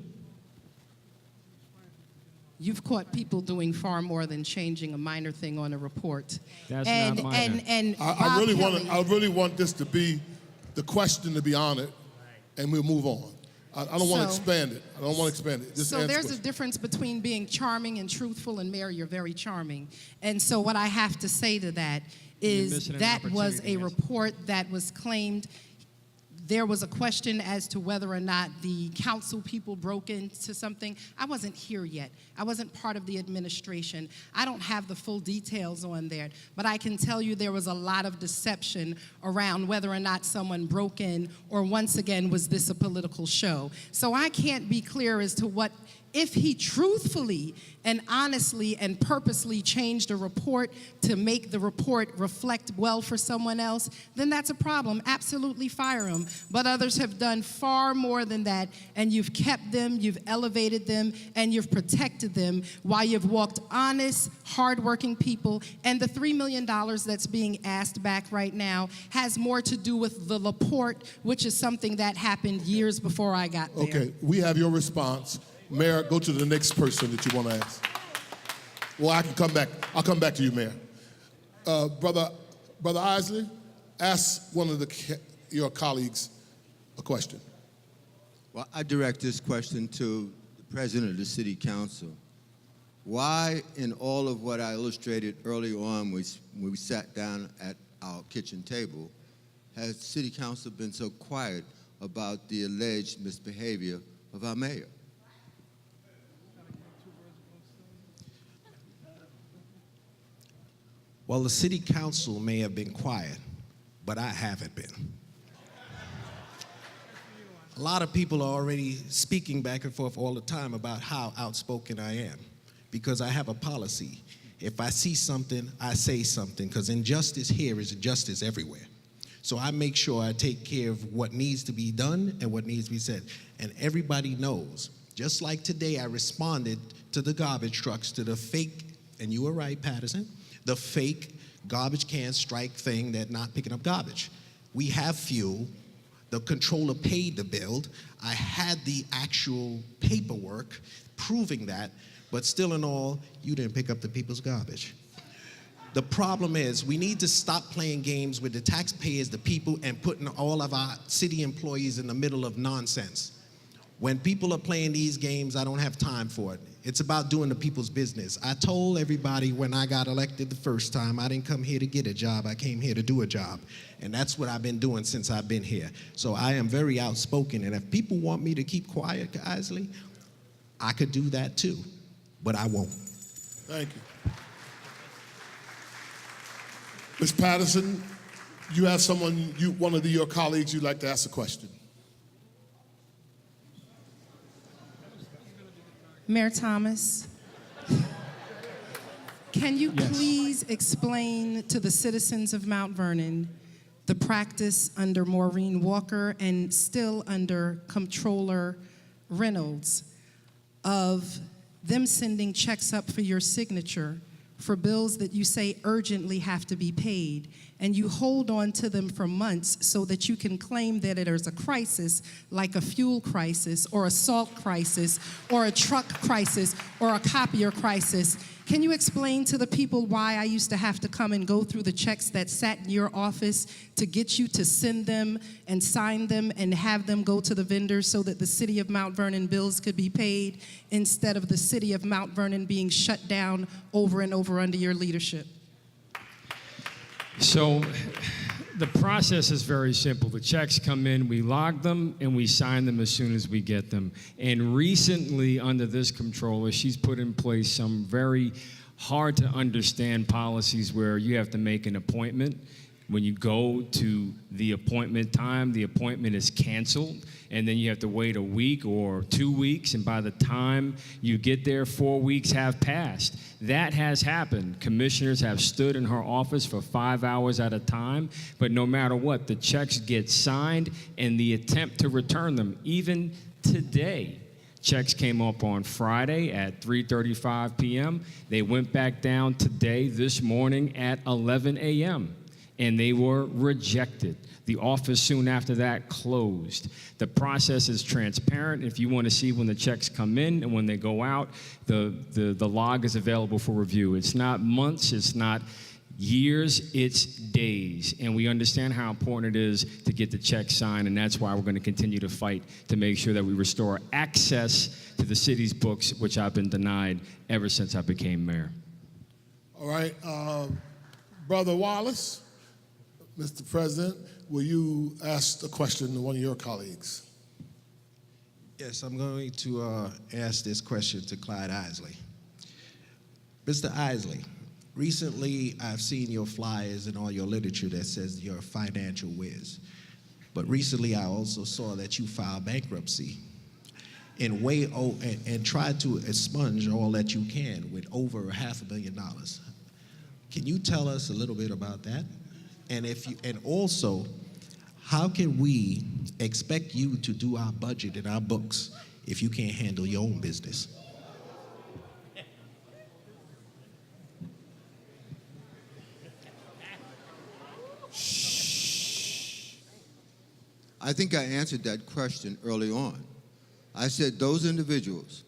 You've caught people doing far more than changing a minor thing on a report. That's not minor. I really want this to be the question to be honored, and we'll move on. I don't want to expand it. Just so there's a difference between being charming and truthful, and Mayor, you're very charming. And so what I have to say to that is that was a report that was claimed. There was a question as to whether or not the council people broke into something. I wasn't here yet. I wasn't part of the administration. I don't have the full details on there, but I can tell you there was a lot of deception around whether or not someone broke in, or once again, was this a political show? So I can't be clear as to what If he truthfully and honestly and purposely changed a report to make the report reflect well for someone else, then that's a problem. Absolutely fire him. But others have done far more than that, and you've kept them, you've elevated them, and you've protected them while you've walked honest, hardworking people. And the $3 million that's being asked back right now has more to do with the Laporte, which is something that happened years before I got there. Okay, we have your response. Mayor, go to the next person that you want to ask. Well, I can come back. I'll come back to you, Mayor. Brother Isley, ask one of your colleagues a question. Well, I direct this question to the president of the city council. Why, in all of what I illustrated early on when we sat down at our kitchen table, has city council been so quiet about the alleged misbehavior of our mayor? Well, the city council may have been quiet, but I haven't been. A lot of people are already speaking back and forth all the time about how outspoken I am, because I have a policy. If I see something, I say something, because injustice here is injustice everywhere. So I make sure I take care of what needs to be done and what needs to be said. And everybody knows, just like today I responded to the garbage trucks, to the fake, and you were right, Patterson, the fake garbage can strike thing that not picking up garbage. We have fuel. The controller paid the bill. I had the actual paperwork proving that, but still in all, you didn't pick up the people's garbage. The problem is we need to stop playing games with the taxpayers, the people, and putting all of our city employees in the middle of nonsense. When people are playing these games, I don't have time for it. It's about doing the people's business. I told everybody when I got elected the first time, I didn't come here to get a job, I came here to do a job. And that's what I've been doing since I've been here. So I am very outspoken, and if people want me to keep quiet, Isley, I could do that too, but I won't. Thank you. Ms. Patterson, you have someone, one of your colleagues you'd like to ask a question. Mayor Thomas, can you please explain to the citizens of Mount Vernon the practice under Maureen Walker and still under Comptroller Reynolds of them sending checks up for your signature for bills that you say urgently have to be paid, and you hold on to them for months so that you can claim that there's a crisis, like a fuel crisis or a salt crisis or a truck crisis or a copier crisis. Can you explain to the people why I used to have to come and go through the checks that sat in your office to get you to send them and sign them and have them go to the vendors so that the city of Mount Vernon bills could be paid instead of the city of Mount Vernon being shut down over and over under your leadership? So the process is very simple. The checks come in, we log them, and we sign them as soon as we get them. And recently, under this comptroller, she's put in place some very hard to understand policies where you have to make an appointment. When you go to the appointment time, the appointment is canceled, and then you have to wait a week or 2 weeks, and by the time you get there, 4 weeks have passed. That has happened. Commissioners have stood in her office for 5 hours at a time, but no matter what, the checks get signed and the attempt to return them, even today. Checks came up on Friday at 3:35 p.m. They went back down today, this morning at 11 a.m., and they were rejected. The office soon after that closed. The process is transparent. If you want to see when the checks come in and when they go out, the log is available for review. It's not months, it's not years, it's days. And we understand how important it is to get the check signed, and that's why we're going to continue to fight to make sure that we restore access to the city's books, which I've been denied ever since I became mayor. All right, Brother Wallace, Mr. President, will you ask a question to one of your colleagues? Yes, I'm going to ask this question to Clyde Isley. Mr. Isley, recently I've seen your flyers and all your literature that says you're a financial whiz. But recently I also saw that you filed bankruptcy. and try to expunge all that you can with over $500,000. Can you tell us a little bit about that? And also, how can we expect you to do our budget and our books if you can't handle your own business? I think I answered that question early on. I said those individuals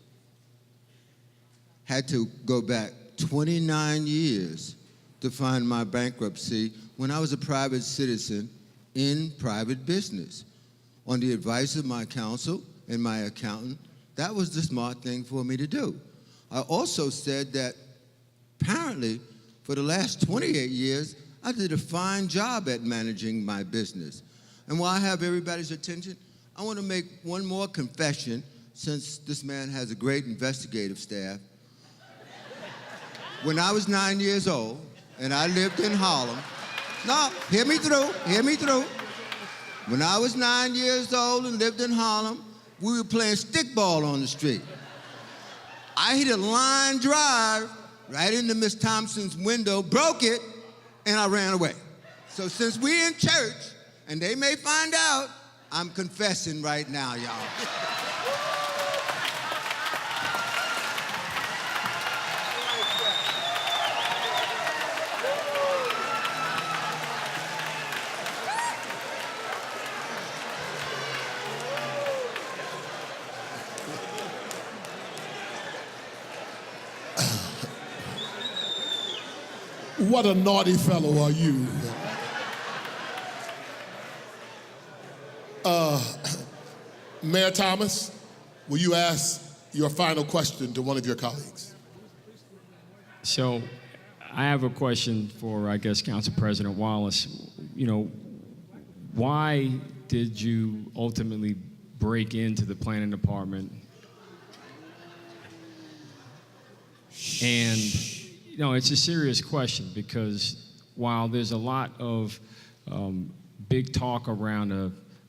had to go back 29 years to find my bankruptcy when I was a private citizen in private business. On the advice of my counsel and my accountant, that was the smart thing for me to do. I also said that apparently for the last 28 years, I did a fine job at managing my business. And while I have everybody's attention, I want to make one more confession since this man has a great investigative staff. When I was 9 years old and I lived in Harlem, no, hear me through. When I was 9 years old and lived in Harlem, we were playing stickball on the street. I hit a line drive right into Miss Thompson's window, broke it, and I ran away. So since we're in church, and they may find out, I'm confessing right now, y'all. What a naughty fellow are you. Mayor Thomas, will you ask your final question to one of your colleagues? So I have a question for, I guess, Council President Wallace. You know, why did you ultimately break into the planning department? And, you know, it's a serious question because while there's a lot of big talk around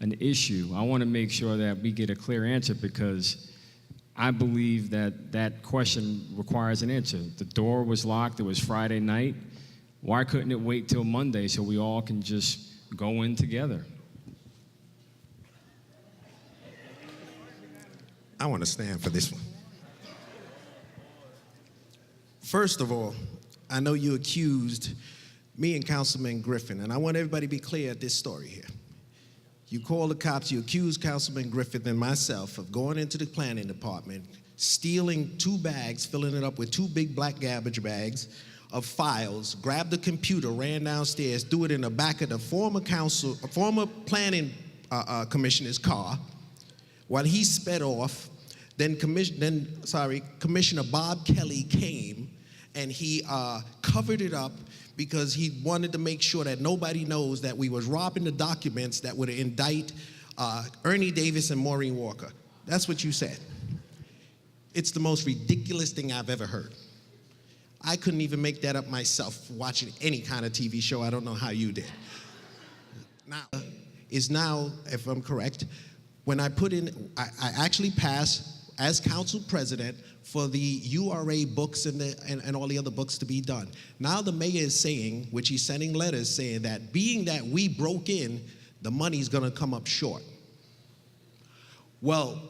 an issue, I want to make sure that we get a clear answer because I believe that that question requires an answer. The door was locked. It was Friday night. Why couldn't it wait till Monday so we all can just go in together? I want to stand for this one. First of all, I know you accused me and Councilman Griffin, and I want everybody to be clear at this story here. You called the cops, you accused Councilman Griffith and myself of going into the planning department, stealing 2 bags, filling it up with 2 big black garbage bags of files, grabbed the computer, ran downstairs, threw it in the back of the former planning commissioner's car while he sped off. Then Commissioner Bob Kelly came and he covered it up because he wanted to make sure that nobody knows that we was robbing the documents that would indict Ernie Davis and Maureen Walker. That's what you said. It's the most ridiculous thing I've ever heard. I couldn't even make that up myself watching any kind of TV show. I don't know how you did. Now, if I'm correct, when I put in, I actually passed as council president for the URA books and all the other books to be done. Now the mayor is saying, which he's sending letters saying that being that we broke in, the money's gonna come up short. Well,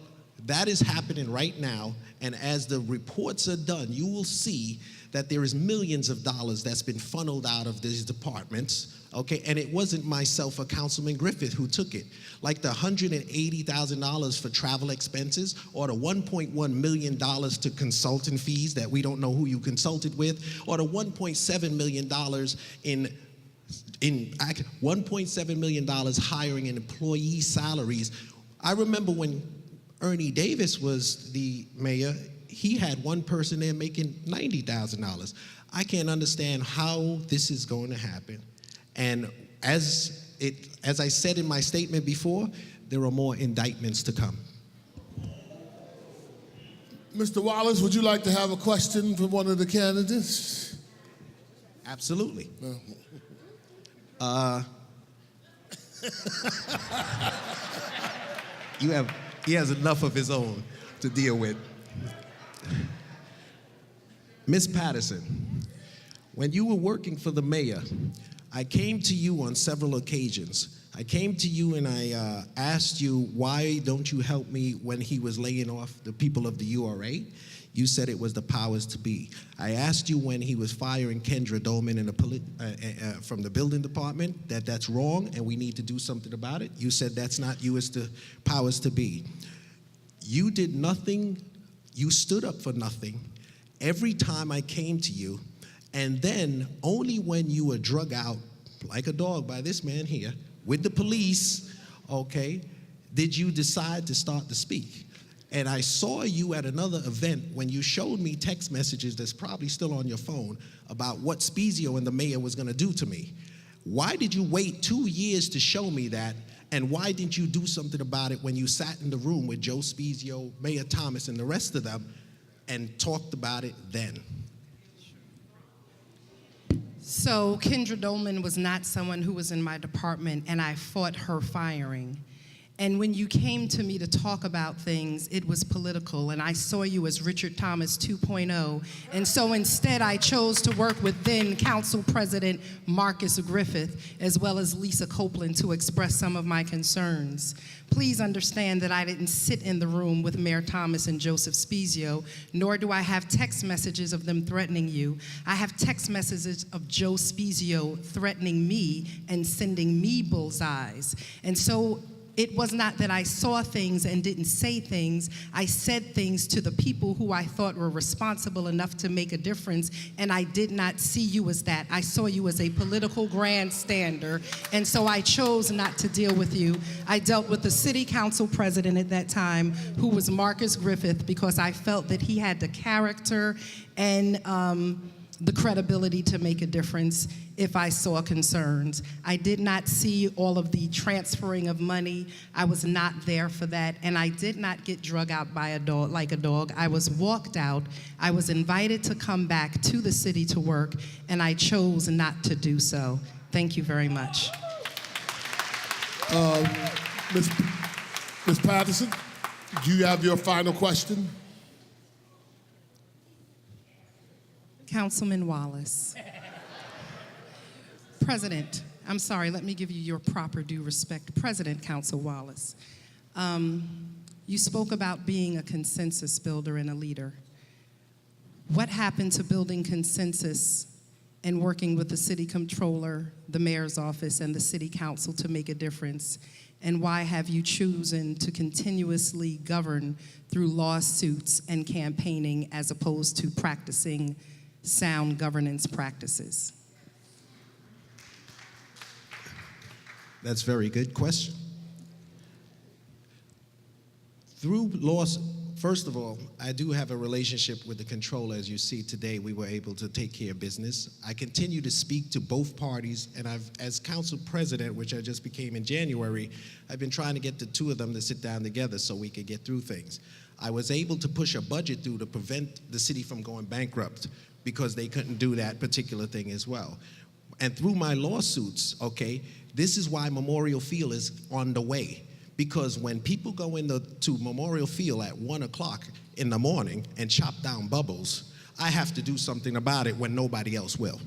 that is happening right now, and as the reports are done, you will see that there is millions of dollars that's been funneled out of these departments, okay? And it wasn't myself or Councilman Griffith who took it. Like the $180,000 for travel expenses or the $1.1 million to consultant fees that we don't know who you consulted with, or the $1.7 million $1.7 million hiring and employee salaries. I remember when Ernie Davis was the mayor, he had one person there making $90,000. I can't understand how this is going to happen. And as I said in my statement before, there are more indictments to come. Mr. Wallace, would you like to have a question for one of the candidates? Absolutely. He has enough of his own to deal with. Ms. Patterson, when you were working for the mayor, I came to you on several occasions. I came to you and I asked you, why don't you help me when he was laying off the people of the URA? You said it was the powers to be. I asked you when he was firing Kendra Dolman from the building department that that's wrong and we need to do something about it. You said that's not you, it's the powers to be. You did nothing, you stood up for nothing every time I came to you, and then only when you were drug out like a dog by this man here with the police, okay, did you decide to start to speak. And I saw you at another event when you showed me text messages that's probably still on your phone about what Spezio and the mayor was gonna do to me. Why did you wait 2 years to show me that? And why didn't you do something about it when you sat in the room with Joe Spezio, Mayor Thomas, and the rest of them and talked about it then? So Kendra Dolman was not someone who was in my department, and I fought her firing. And when you came to me to talk about things, it was political, and I saw you as Richard Thomas 2.0. And so instead, I chose to work with then Council President Marcus Griffith, as well as Lisa Copeland, to express some of my concerns. Please understand that I didn't sit in the room with Mayor Thomas and Joseph Spezio, nor do I have text messages of them threatening you. I have text messages of Joe Spezio threatening me and sending me bullseyes. And so it was not that I saw things and didn't say things. I said things to the people who I thought were responsible enough to make a difference, and I did not see you as that. I saw you as a political grandstander, and so I chose not to deal with you. I dealt with the city council president at that time, who was Marcus Griffith, because I felt that he had the character and the credibility to make a difference if I saw concerns. I did not see all of the transferring of money. I was not there for that, and I did not get drug out by a dog, like a dog. I was walked out. I was invited to come back to the city to work, and I chose not to do so. Thank you very much. Ms. Patterson, do you have your final question? Councilman Wallace. President, I'm sorry, let me give you your proper due respect. President Council Wallace, you spoke about being a consensus builder and a leader. What happened to building consensus and working with the city controller, the mayor's office, and the city council to make a difference? And why have you chosen to continuously govern through lawsuits and campaigning as opposed to practicing sound governance practices? That's a very good question. Through laws, first of all, I do have a relationship with the controller. As you see today, we were able to take care of business. I continue to speak to both parties, and as council president, which I just became in January, I've been trying to get the two of them to sit down together so we could get through things. I was able to push a budget through to prevent the city from going bankrupt because they couldn't do that particular thing as well. And through my lawsuits, okay, this is why Memorial Field is on the way. Because when people go to Memorial Field at 1 o'clock in the morning and chop down bubbles, I have to do something about it when nobody else will.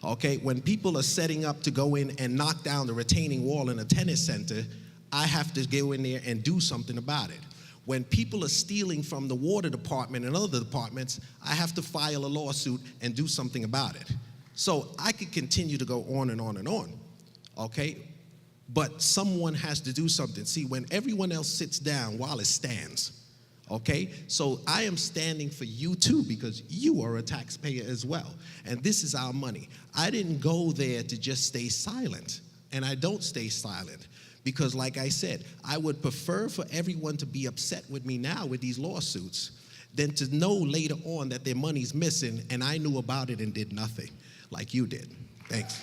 Okay, when people are setting up to go in and knock down the retaining wall in a tennis center, I have to go in there and do something about it. When people are stealing from the water department and other departments, I have to file a lawsuit and do something about it. So I could continue to go on and on and on, okay? But someone has to do something. See, when everyone else sits down, Wallace stands, okay? So I am standing for you too, because you are a taxpayer as well. And this is our money. I didn't go there to just stay silent, and I don't stay silent. Because like I said, I would prefer for everyone to be upset with me now with these lawsuits than to know later on that their money's missing and I knew about it and did nothing like you did. Thanks.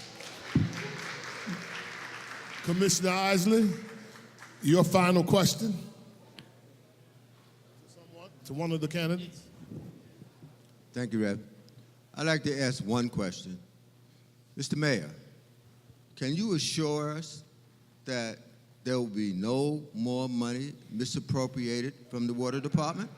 Commissioner Isley, your final question to one of the candidates. Thank you, Rev. I'd like to ask one question. Mr. Mayor, can you assure us that there will be no more money misappropriated from the water department?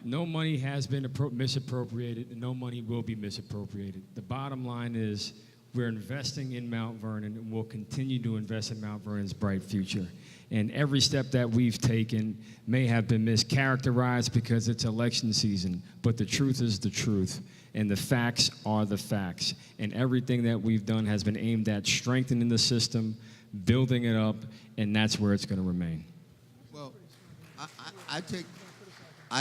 No money has been misappropriated, and no money will be misappropriated. The bottom line is we're investing in Mount Vernon, and we'll continue to invest in Mount Vernon's bright future. And every step that we've taken may have been mischaracterized because it's election season, but the truth is the truth, and the facts are the facts. And everything that we've done has been aimed at strengthening the system, building it up, and that's where it's going to remain. Well, I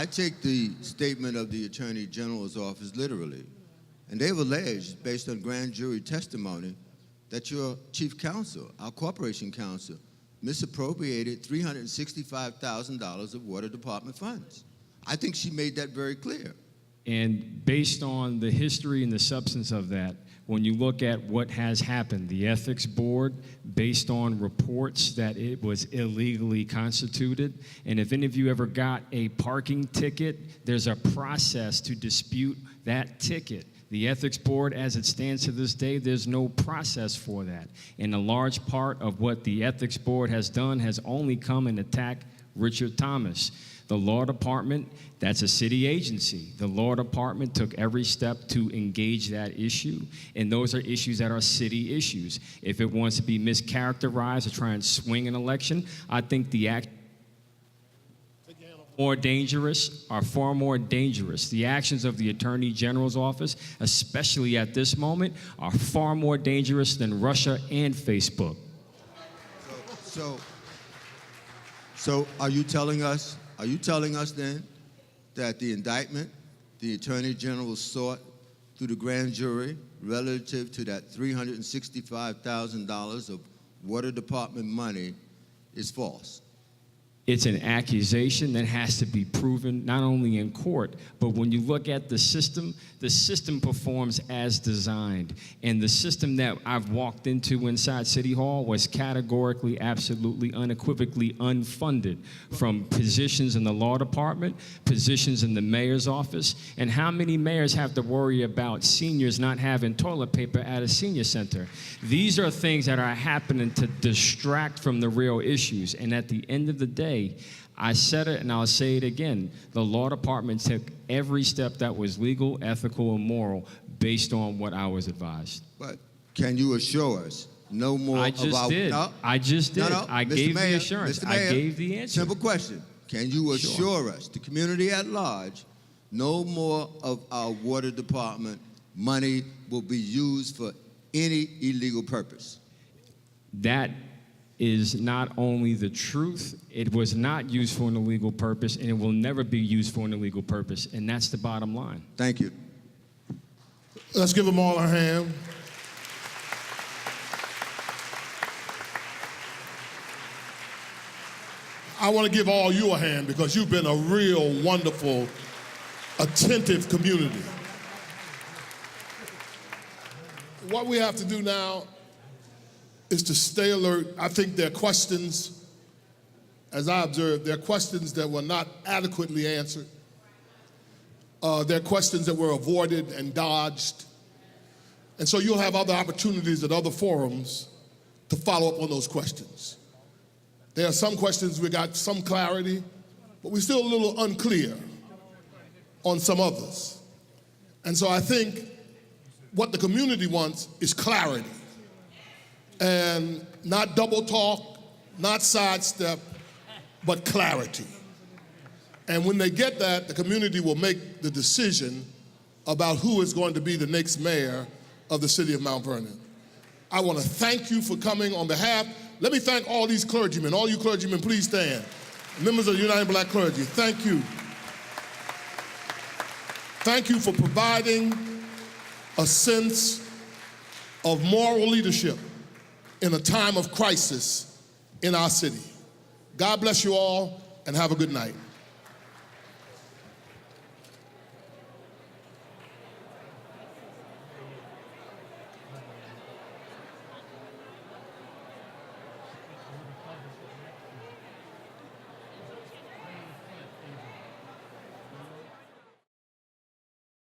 take the statement of the Attorney General's office literally. And they've alleged, based on grand jury testimony, that your chief counsel, our corporation counsel, misappropriated $365,000 of water department funds. I think she made that very clear. And based on the history and the substance of that, when you look at what has happened, the ethics board, based on reports that it was illegally constituted, and if any of you ever got a parking ticket, there's a process to dispute that ticket. The ethics board, as it stands to this day, there's no process for that. And a large part of what the ethics board has done has only come and attacked Richard Thomas. The law department, that's a city agency. The law department took every step to engage that issue, and those are issues that are city issues. If it wants to be mischaracterized to try and swing an election, I think the act are far more dangerous. The actions of the Attorney General's office, especially at this moment, are far more dangerous than Russia and Facebook. So are you telling us then that the indictment the Attorney General sought through the grand jury relative to that $365,000 of water department money is false? It's an accusation that has to be proven not only in court, but when you look at the system performs as designed. And the system that I've walked into inside City Hall was categorically, absolutely, unequivocally unfunded, from positions in the law department, positions in the mayor's office. And how many mayors have to worry about seniors not having toilet paper at a senior center? These are things that are happening to distract from the real issues. And at the end of the day, I said it and I'll say it again. The law department took every step that was legal, ethical, and moral based on what I was advised. But can you assure us no more I just did. I just did. I gave the assurance. Mr. Mayor, I gave the answer. Simple question. Can you assure us, the community at large, no more of our water department money will be used for any illegal purpose? That is not only the truth, it was not used for an illegal purpose, and it will never be used for an illegal purpose, and that's the bottom line. Thank you. Let's give them all a hand. I want to give all you a hand because you've been a real wonderful, attentive community. What we have to do now is to stay alert. I think there are questions, as I observed, there are questions that were not adequately answered. There are questions that were avoided and dodged. And so you'll have other opportunities at other forums to follow up on those questions. There are some questions we got some clarity, but we're still a little unclear on some others. And so I think what the community wants is clarity. And not double talk, not sidestep, but clarity. And when they get that, the community will make the decision about who is going to be the next mayor of the city of Mount Vernon. I want to thank you for coming on behalf. Let me thank all these clergymen. All you clergymen, please stand. Members of the United Black Clergy, thank you. Thank you for providing a sense of moral leadership in a time of crisis in our city. God bless you all and have a good night.